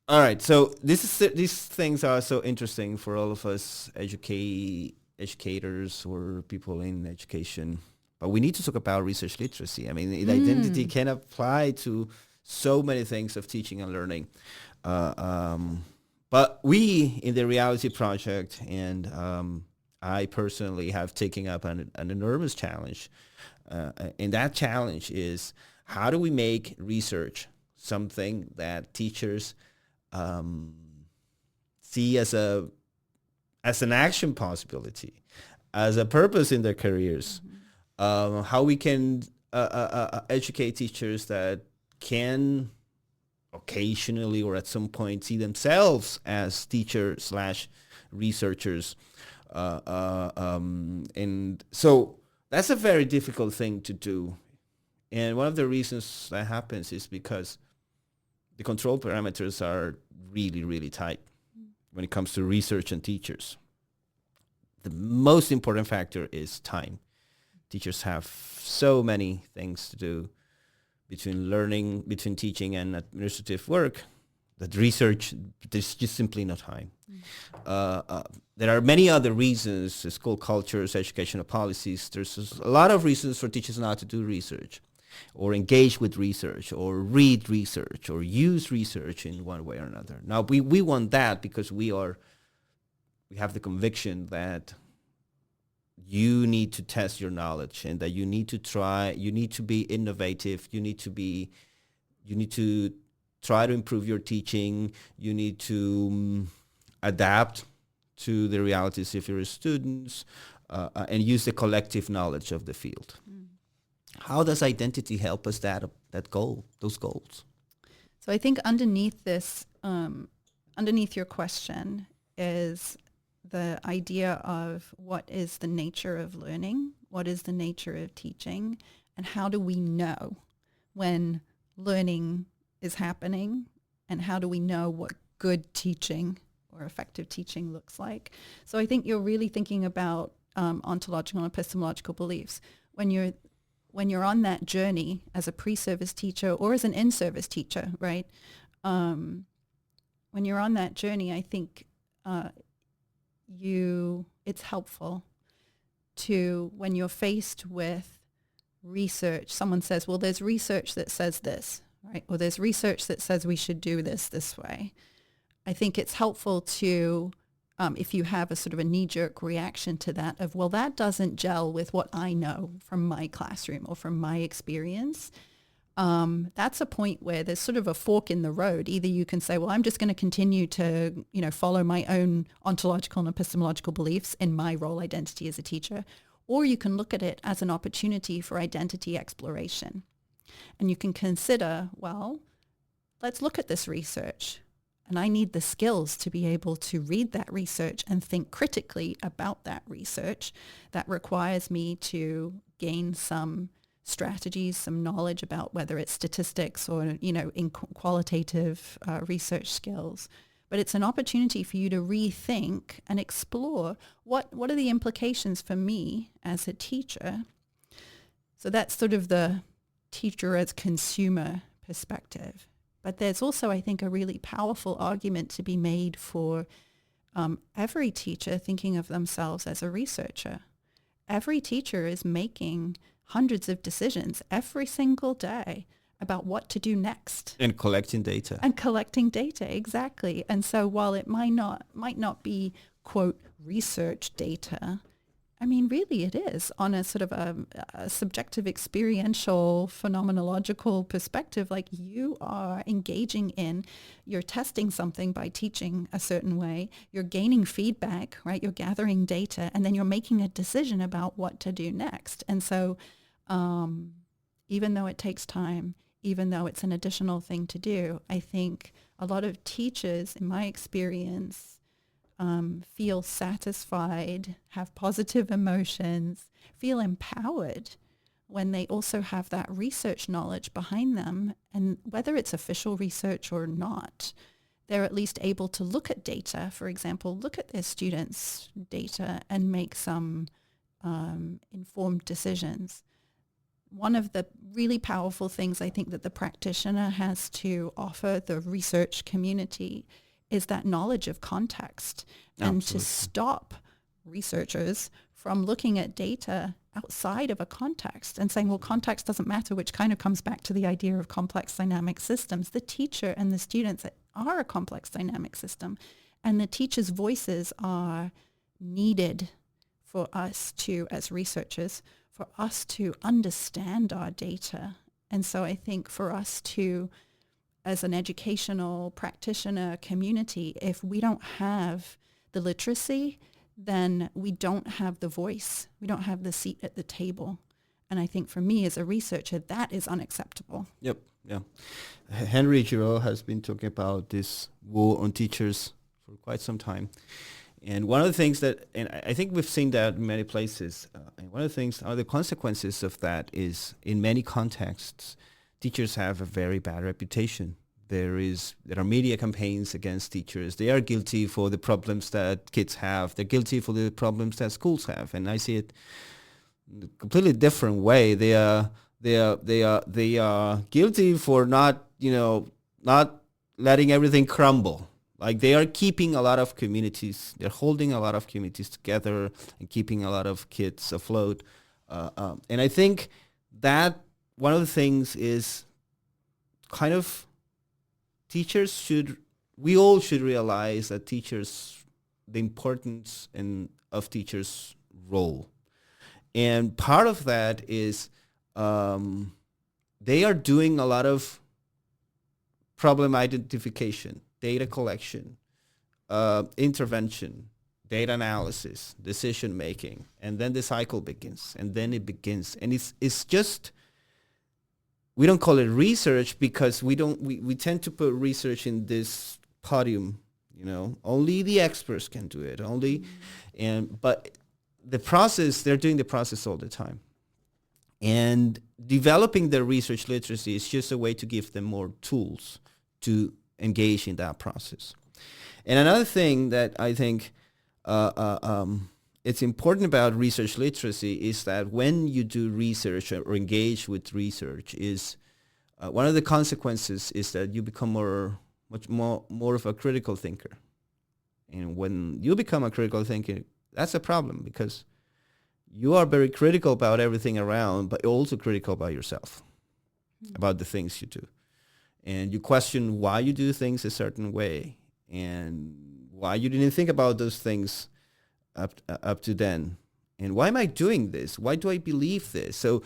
All right, so these things are so interesting for all of us educators or people in education. But we need to talk about research literacy. I mean, identity can apply to so many things of teaching and learning. But we in the Reality Project, and I personally have taken up an enormous challenge. And that challenge is, how do we make research something that teachers see as an action possibility, as a purpose in their careers? How we can educate teachers that can occasionally or at some point see themselves as teachers slash researchers. And so that's a very difficult thing to do. And one of the reasons that happens is because the control parameters are really, really tight when it comes to research and teachers. The most important factor is time. Teachers have so many things to do between teaching and administrative work, that research, there's just simply no time. There are many other reasons, school cultures, educational policies. There's a lot of reasons for teachers not to do research or engage with research or read research or use research in one way or another. Now, we want that because we have the conviction that you need to test your knowledge and that you need to be innovative, you need to try to improve your teaching, you need to adapt to the realities of your students, and use the collective knowledge of the field. How does identity help us those goals? So I think underneath this, underneath your question is the idea of what is the nature of learning, what is the nature of teaching, and how do we know when learning is happening, and how do we know what good teaching or effective teaching looks like. So I think you're really thinking about ontological and epistemological beliefs. When you're on that journey as a pre-service teacher or as an in-service teacher, right? When you're on that journey, I think it's helpful to, when you're faced with research, someone says, well, there's research that says this, right? Or there's research that says we should do this way. I think it's helpful to, if you have a sort of a knee-jerk reaction to that of, well, that doesn't gel with what I know from my classroom or from my experience. That's a point where there's sort of a fork in the road. Either you can say, well, I'm just going to continue to, follow my own ontological and epistemological beliefs in my role identity as a teacher, or you can look at it as an opportunity for identity exploration. And you can consider, well, let's look at this research. And I need the skills to be able to read that research and think critically about that research. That requires me to gain some strategies, some knowledge about whether it's statistics or, in qualitative research skills. But it's an opportunity for you to rethink and explore what are the implications for me as a teacher. So that's sort of the teacher as consumer perspective. But there's also, I think, a really powerful argument to be made for every teacher thinking of themselves as a researcher. Every teacher is making hundreds of decisions every single day about what to do next. And collecting data. Exactly. And so while it might not be, quote, research data, I mean, really it is on a sort of a subjective, experiential, phenomenological perspective. Like, you are engaging you're testing something by teaching a certain way, you're gaining feedback, right? You're gathering data, and then you're making a decision about what to do next. And so even though it takes time, even though it's an additional thing to do, I think a lot of teachers, in my experience, feel satisfied, have positive emotions, feel empowered when they also have that research knowledge behind them. And whether it's official research or not, they're at least able to look at data, for example, look at their students' data and make some informed decisions. One of the really powerful things I think that the practitioner has to offer the research community is that knowledge of context. And to stop researchers from looking at data outside of a context and saying, well, context doesn't matter, which kind of comes back to the idea of complex dynamic systems. The teacher and the students are a complex dynamic system. And the teachers' voices are needed for us to, as researchers, for us to understand our data. And so I think for us to, as an educational practitioner community, if we don't have the literacy, then we don't have the voice. We don't have the seat at the table. And I think for me as a researcher, that is unacceptable. Yep, yeah. Henry Giraud has been talking about this war on teachers for quite some time. And one of the things that, and I think we've seen that in many places, and one of the things, the consequences of that is, in many contexts, teachers have a very bad reputation. There are media campaigns against teachers. They are guilty for the problems that kids have. They're guilty for the problems that schools have. And I see it in a completely different way. They are guilty for not letting everything crumble. Like, they are keeping a lot of communities, they're holding a lot of communities together and keeping a lot of kids afloat. And I think that one of the things is kind of we all should realize that the importance of teachers' role. And part of that is they are doing a lot of problem identification, data collection, intervention, data analysis, decision making, and then the cycle begins, and then it begins. And it's just, we don't call it research because we tend to put research in this podium, only the experts can do it, but the process, they're doing the process all the time. And developing their research literacy is just a way to give them more tools to engage in that process. And another thing that I think it's important about research literacy is that when you do research or engage with research, is one of the consequences is that you become much more of a critical thinker. And when you become a critical thinker, that's a problem because you are very critical about everything around, but also critical about yourself, about the things you do. And you question why you do things a certain way and why you didn't think about those things up to then. And why am I doing this? Why do I believe this? So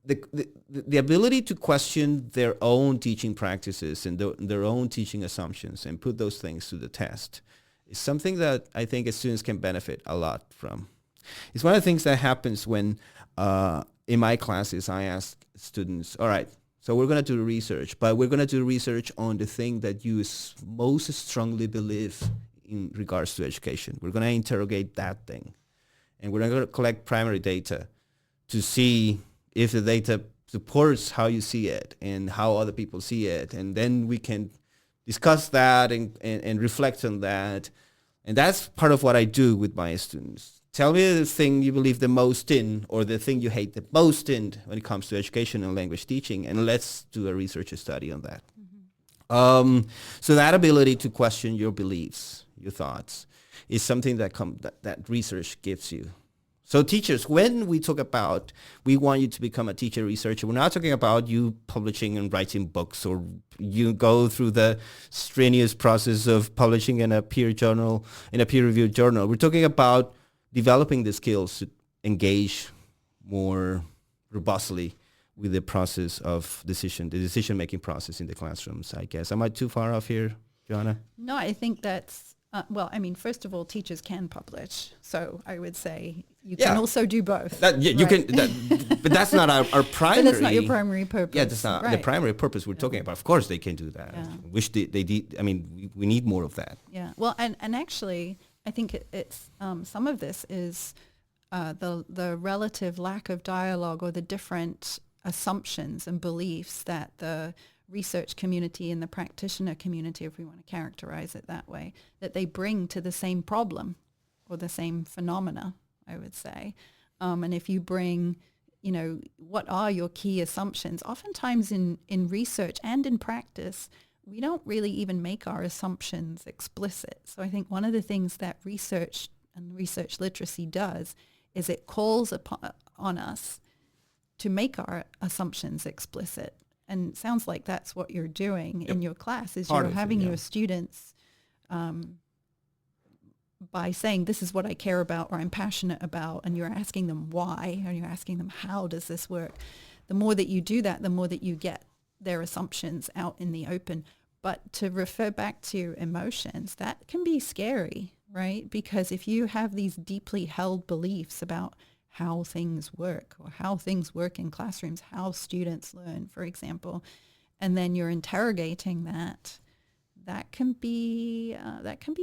the ability to question their own teaching practices and their own teaching assumptions and put those things to the test is something that I think students can benefit a lot from. It's one of the things that happens when in my classes I ask students, all right, so we're going to do research, but we're going to do research on the thing that you most strongly believe in regards to education. We're going to interrogate that thing. And we're going to collect primary data to see if the data supports how you see it and how other people see it. And then we can discuss that and reflect on that. And that's part of what I do with my students. Tell me the thing you believe the most in or the thing you hate the most in when it comes to education and language teaching, and let's do a research study on that. Mm-hmm. So that ability to question your beliefs, your thoughts, is something that research gives you. So teachers, when we talk about we want you to become a teacher researcher, we're not talking about you publishing and writing books or you go through the strenuous process of publishing in a peer-reviewed journal. We're talking about developing the skills to engage more robustly with the process of the decision-making process in the classrooms, I guess. Am I too far off here, Joanna? No, I think that's, first of all, teachers can publish. So I would say you can also do both. You can, but that's not our primary. But that's not your primary purpose. Yeah, that's not the primary purpose we're talking about. Of course they can do that. Yeah. Wish they did. I mean, we need more of that. Yeah. Well, and actually, I think it's some of this is the relative lack of dialogue or the different assumptions and beliefs that the research community and the practitioner community, if we want to characterize it that way, that they bring to the same problem or the same phenomena, I would say. And if you bring, what are your key assumptions? Oftentimes in research and in practice, we don't really even make our assumptions explicit. So I think one of the things that research and research literacy does is it calls on us to make our assumptions explicit. and it sounds like that's what you're doing in your class, is Part you're of it, having yeah. your students, by saying, this is what I care about or I'm passionate about, and you're asking them why, and you're asking them, how does this work? The more that you do that, the more that you get their assumptions out in the open. But to refer back to emotions, that can be scary, right? Because if you have these deeply held beliefs about how things work, or how things work in classrooms, how students learn, for example, and then you're interrogating that, that can be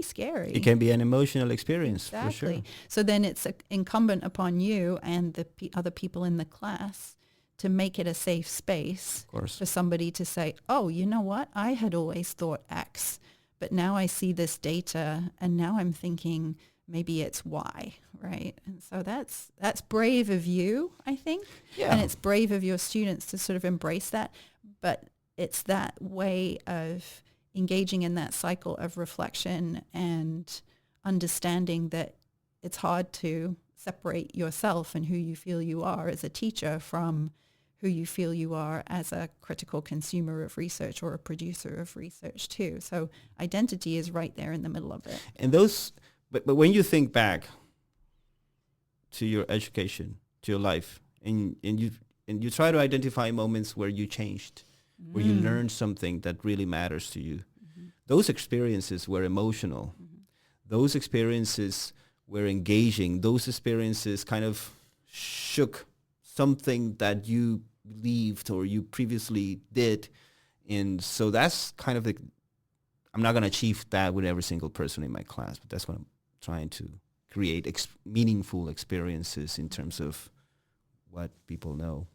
scary. It can be an emotional experience, Exactly. for sure. So then it's incumbent upon you and the other people in the class to make it a safe space for somebody to say, oh, you know what? I had always thought X, but now I see this data and now I'm thinking maybe it's Y, right? And so that's brave of you, I think. Yeah. And it's brave of your students to sort of embrace that. But it's that way of engaging in that cycle of reflection and understanding that it's hard to separate yourself and who you feel you are as a teacher from who you feel you are as a critical consumer of research or a producer of research too. So identity is right there in the middle of it. And but when you think back to your education, to your life, and you try to identify moments where you changed, where you learned something that really matters to you, those experiences were emotional. Those experiences were engaging. Those experiences kind of shook something that you believed or you previously did. And so that's kind of I'm not going to achieve that with every single person in my class, but that's what I'm trying to create, meaningful experiences in terms of what people know.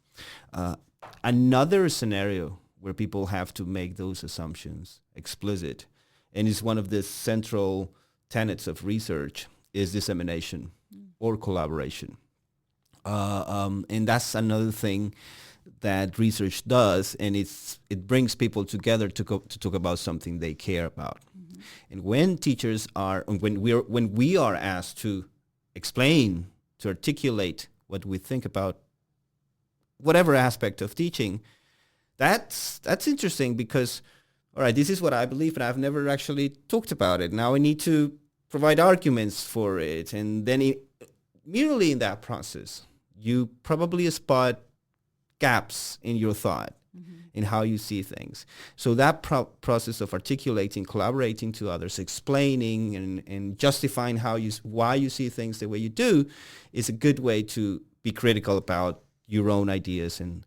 Another scenario where people have to make those assumptions explicit, and is one of the central tenets of research, is dissemination or collaboration. And that's another thing that research does, and it brings people together to talk about something they care about. And when we are asked to explain, to articulate what we think about whatever aspect of teaching, that's interesting because, all right, this is what I believe, but I've never actually talked about it. Now I need to provide arguments for it, and then merely in that process, you probably spot gaps in your thought, in how you see things. So that process of articulating, collaborating to others, explaining and justifying why you see things the way you do is a good way to be critical about your own ideas and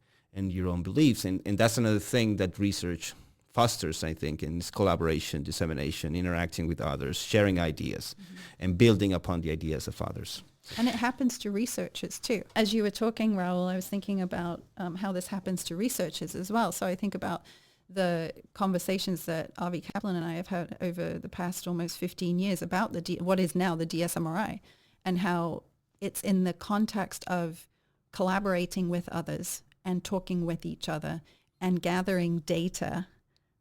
your own beliefs. And that's another thing that research fosters, I think, in this collaboration, dissemination, interacting with others, sharing ideas, and building upon the ideas of others. And it happens to researchers too. As you were talking, Raúl, I was thinking about how this happens to researchers as well. So I think about the conversations that Avi Kaplan and I have had over the past almost 15 years about what is now the DSMRI, and how it's in the context of collaborating with others and talking with each other and gathering data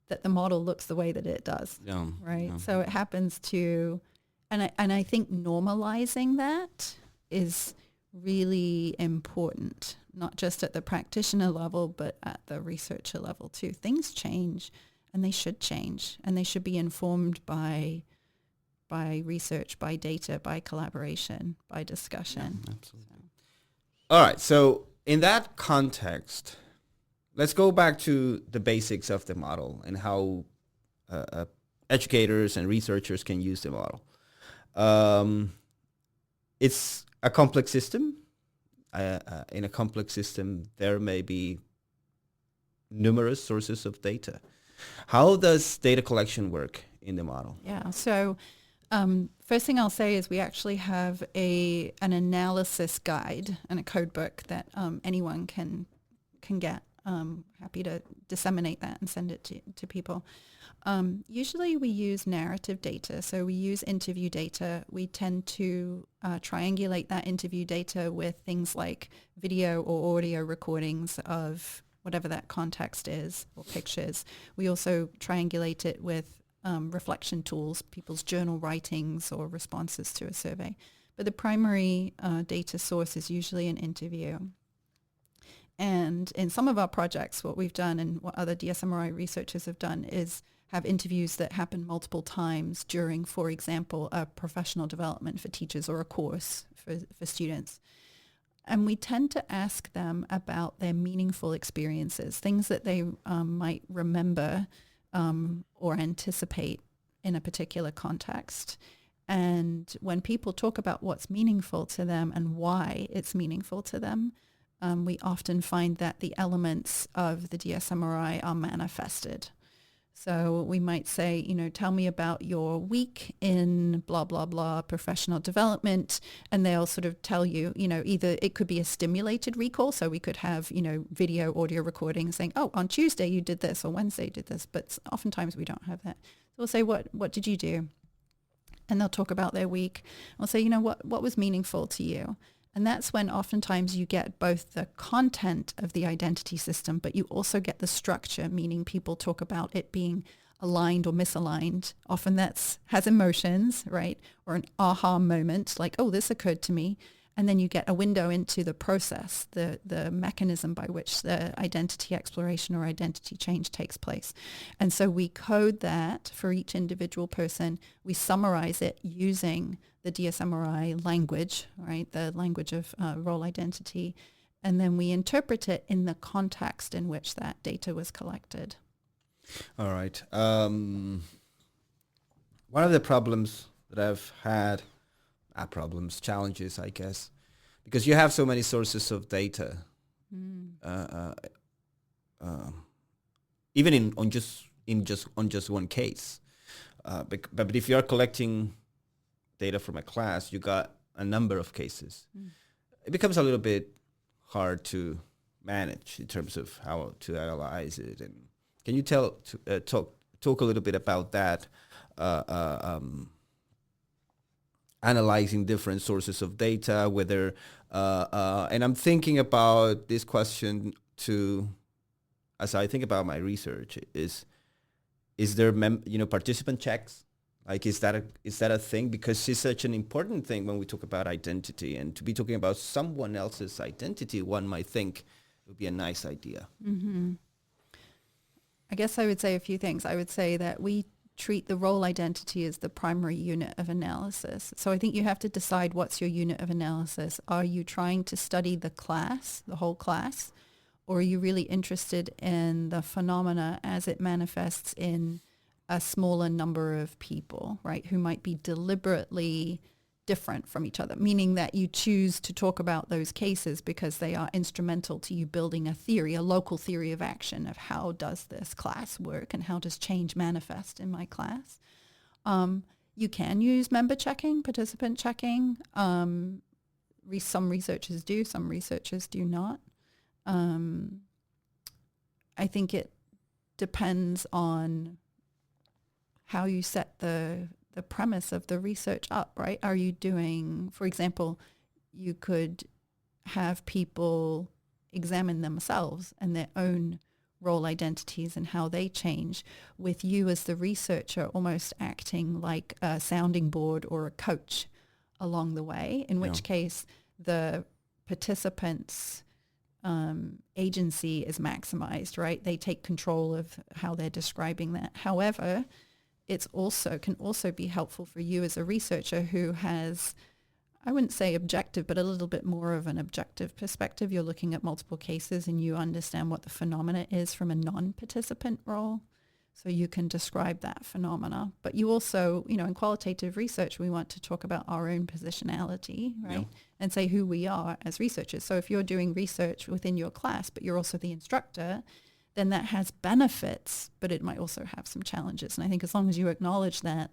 that the model looks the way that it does, right? Yeah. So it happens to... And I think normalizing that is really important, not just at the practitioner level, but at the researcher level too. Things change, and they should change, and they should be informed by research, by data, by collaboration, by discussion. Yeah, absolutely. All right. So in that context, let's go back to the basics of the model and how educators and researchers can use the model. It's a complex system. In a complex system, there may be numerous sources of data. How does data collection work in the model? Yeah. So first thing I'll say is we actually have an analysis guide and a code book that anyone can get. Happy to disseminate that and send it to people. Usually we use narrative data, so we use interview data. We tend to triangulate that interview data with things like video or audio recordings of whatever that context is, or pictures. We also triangulate it with reflection tools, people's journal writings or responses to a survey. But the primary data source is usually an interview. And in some of our projects, what we've done and what other DSMRI researchers have done is have interviews that happen multiple times during, for example, a professional development for teachers or a course for students. And we tend to ask them about their meaningful experiences, things that they might remember or anticipate in a particular context. And when people talk about what's meaningful to them and why it's meaningful to them, we often find that the elements of the DSMRI are manifested. So we might say, tell me about your week in blah, blah, blah, professional development. And they'll sort of tell you, either it could be a stimulated recall. So we could have, video, audio recording saying, oh, on Tuesday you did this or Wednesday you did this. But oftentimes we don't have that. So we'll say, what did you do? And they'll talk about their week. We'll say, what was meaningful to you? And that's when oftentimes you get both the content of the identity system, but you also get the structure, meaning people talk about it being aligned or misaligned. Often has emotions, right? Or an aha moment, like, oh, this occurred to me. And then you get a window into the process, the mechanism by which the identity exploration or identity change takes place. And so we code that for each individual person. We summarize it using the DSMRI language, right? The language of role identity. And then we interpret it in the context in which that data was collected. All right. One of the problems that I've had, challenges, I guess, because you have so many sources of data, even on just one case. But if you are collecting data from a class, you got a number of cases. It becomes a little bit hard to manage in terms of how to analyze it. And can you talk a little bit about that? Analyzing different sources of data, whether and I'm thinking about this question too, as I think about my research, is there participant checks? Like, is that a thing? Because it's such an important thing when we talk about identity, and to be talking about someone else's identity, one might think it would be a nice idea. Mm-hmm. I guess I would say a few things. I would say that we treat the role identity as the primary unit of analysis. So I think you have to decide what's your unit of analysis. Are you trying to study the class, the whole class, or are you really interested in the phenomena as it manifests in a smaller number of people, right, who might be deliberately different from each other, meaning that you choose to talk about those cases because they are instrumental to you building a theory, a local theory of action of how does this class work and how does change manifest in my class. You can use member checking, participant checking. Some researchers do, some researchers do not. I think it depends on how you set the premise of the research up, right? Are you doing, for example, you could have people examine themselves and their own role identities and how they change, with you as the researcher almost acting like a sounding board or a coach along the way, in which case the participants' agency is maximized, right? They take control of how they're describing that. However, can also be helpful for you as a researcher who has, I wouldn't say objective, but a little bit more of an objective perspective. You're looking at multiple cases and you understand what the phenomena is from a non-participant role. So you can describe that phenomena. But you also, in qualitative research, we want to talk about our own positionality, right? Yeah. And say who we are as researchers. So if you're doing research within your class, but you're also the instructor, then that has benefits, but it might also have some challenges. And I think as long as you acknowledge that,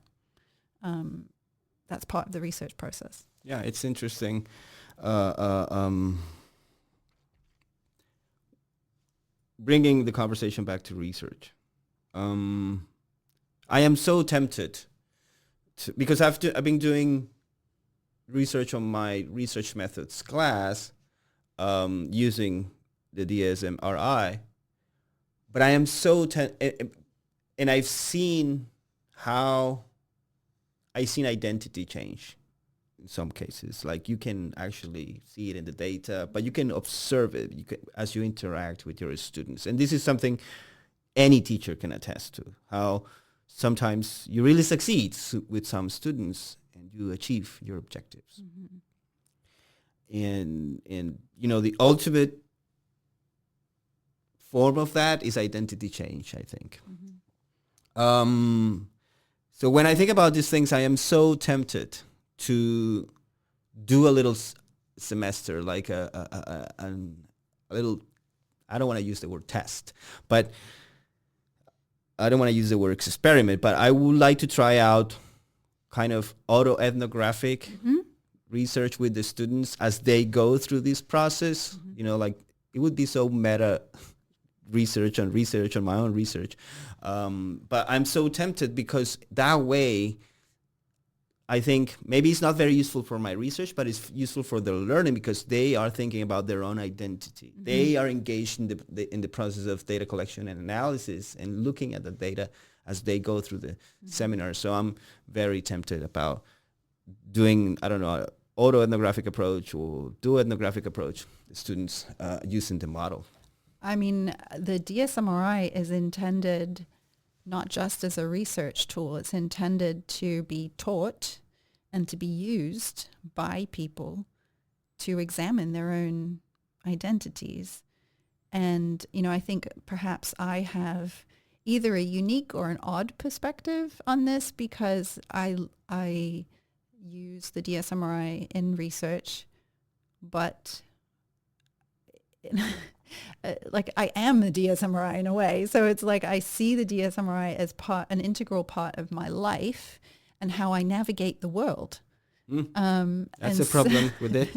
that's part of the research process. Yeah, it's interesting. Bringing the conversation back to research. I am so tempted because I've been doing research on my research methods class using the DSMRI. But I am so and I've seen how identity change in some cases. Like you can actually see it in the data, but you can observe it as you interact with your students. And this is something any teacher can attest to, how sometimes you really succeed with some students and you achieve your objectives. And the ultimate form of that is identity change, I think. So when I think about these things, I am so tempted to do a little semester, like a little, I don't want to use the word test, but I don't want to use the word experiment, but I would like to try out kind of autoethnographic research with the students as they go through this process. Like it would be so meta research on my own research. But I'm so tempted because that way, I think maybe it's not very useful for my research, but it's useful for their learning because they are thinking about their own identity. They are engaged in the process of data collection and analysis and looking at the data as they go through the seminar. So I'm very tempted about doing, I don't know, autoethnographic approach or dual ethnographic approach, the students using the model. I mean, the DSMRI is intended not just as a research tool. It's intended to be taught and to be used by people to examine their own identities. And, I think perhaps I have either a unique or an odd perspective on this because I use the DSMRI in research, but like I am the DSMRI in a way. So it's like I see the DSMRI as an integral part of my life and how I navigate the world. That's a problem with it.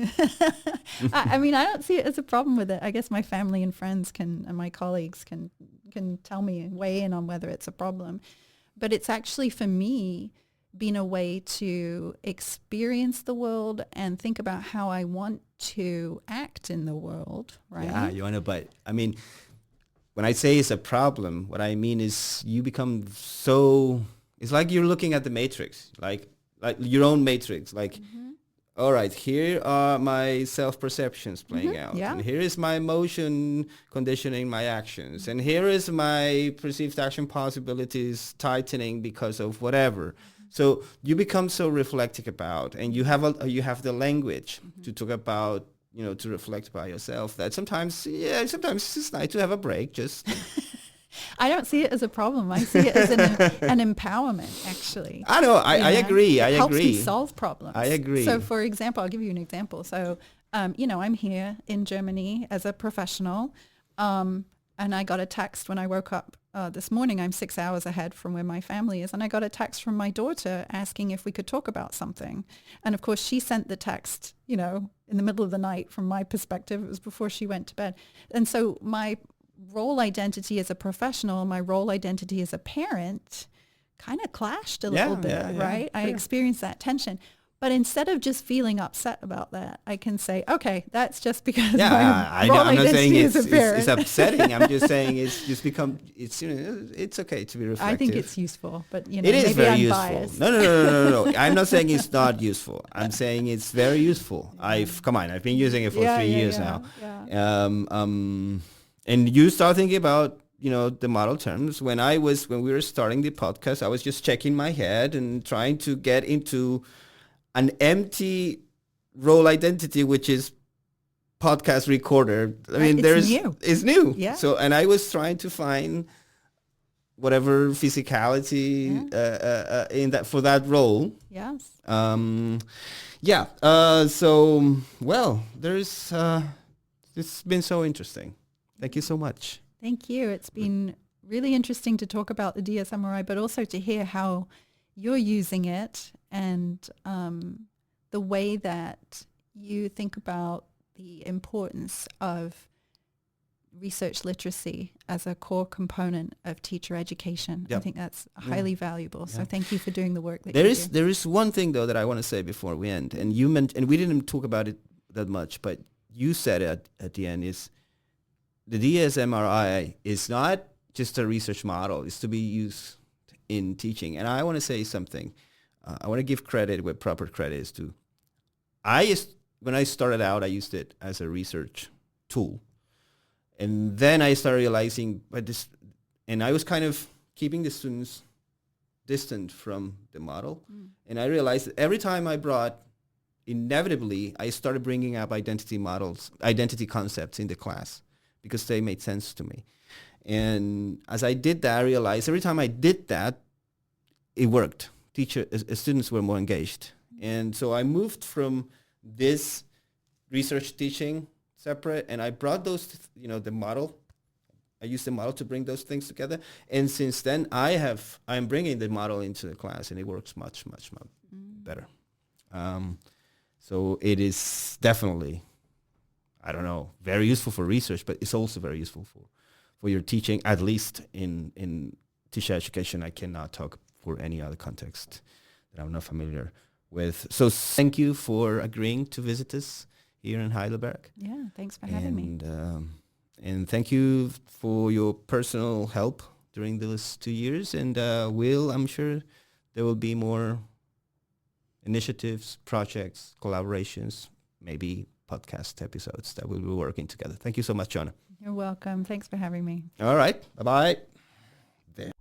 I mean, I don't see it as a problem with it. I guess my family and friends and my colleagues can tell me and weigh in on whether it's a problem. But it's actually, for me, been a way to experience the world and think about how I want to act in the world, right? Yeah, Joanna, but I mean, when I say it's a problem, what I mean is you become so, it's like you're looking at the matrix, like your own matrix, like, all right, here are my self-perceptions playing out, and here is my emotion conditioning my actions, and here is my perceived action possibilities tightening because of whatever. So you become so reflective about, and you have the language to talk about, to reflect about yourself. That sometimes it's just nice to have a break. Just I don't see it as a problem. I see it as an empowerment, actually. I know. I agree. It helps me solve problems. I agree. So, for example, I'll give you an example. So, I'm here in Germany as a professional, and I got a text when I woke up this morning. I'm 6 hours ahead from where my family is. And I got a text from my daughter asking if we could talk about something. And of course, she sent the text, in the middle of the night. From my perspective, it was before she went to bed. And so my role identity as a professional, my role identity as a parent kind of clashed a little bit, right? Sure. I experienced that tension. But instead of just feeling upset about that, I can say, okay, that's just because my role identity is a parent. It's upsetting. I'm just saying it's okay to be reflective. I think it's useful, but it is very I'm useful. Biased. No. I'm not saying it's not useful. I'm saying it's very useful. I've been using it for 3 years now. Yeah. And you start thinking about the model terms. When we were starting the podcast, I was just checking my head and trying to get into an empty role identity, which is podcast recorder. I mean, it's new. Yeah. So, and I was trying to find whatever physicality in that for that role. Yes. So, well, it's been so interesting. Thank you so much. Thank you. It's been really interesting to talk about the DSMRI, but also to hear how you're using it and the way that you think about the importance of research literacy as a core component of teacher education. Yep. I think that's highly valuable. So thank you for doing the work that you do. There is one thing, though, that I want to say before we end. And you mentioned, and we didn't talk about it that much, but you said it at the end, is the DSMRI is not just a research model. It's to be used in teaching. And I want to say something. I want to give credit where proper credit is due. when I started out, I used it as a research tool. And then I started realizing, and I was kind of keeping the students distant from the model. And I realized that every time inevitably, I started bringing up identity concepts in the class because they made sense to me. And as I did that, I realized every time I did that, it worked. Students were more engaged. And so I moved from this research teaching separate, and I brought those, the model. I used the model to bring those things together. And since then, I'm bringing the model into the class, and it works much, much, much better. So it is definitely, very useful for research, but it's also very useful for your teaching, at least in teacher education. I cannot talk for any other context that I'm not familiar with. So thank you for agreeing to visit us here in Heidelberg. Yeah, thanks for having me. And thank you for your personal help during those 2 years. And I'm sure there will be more initiatives, projects, collaborations, maybe podcast episodes that we'll be working together. Thank you so much, Joanna. You're welcome. Thanks for having me. All right. Bye-bye. There.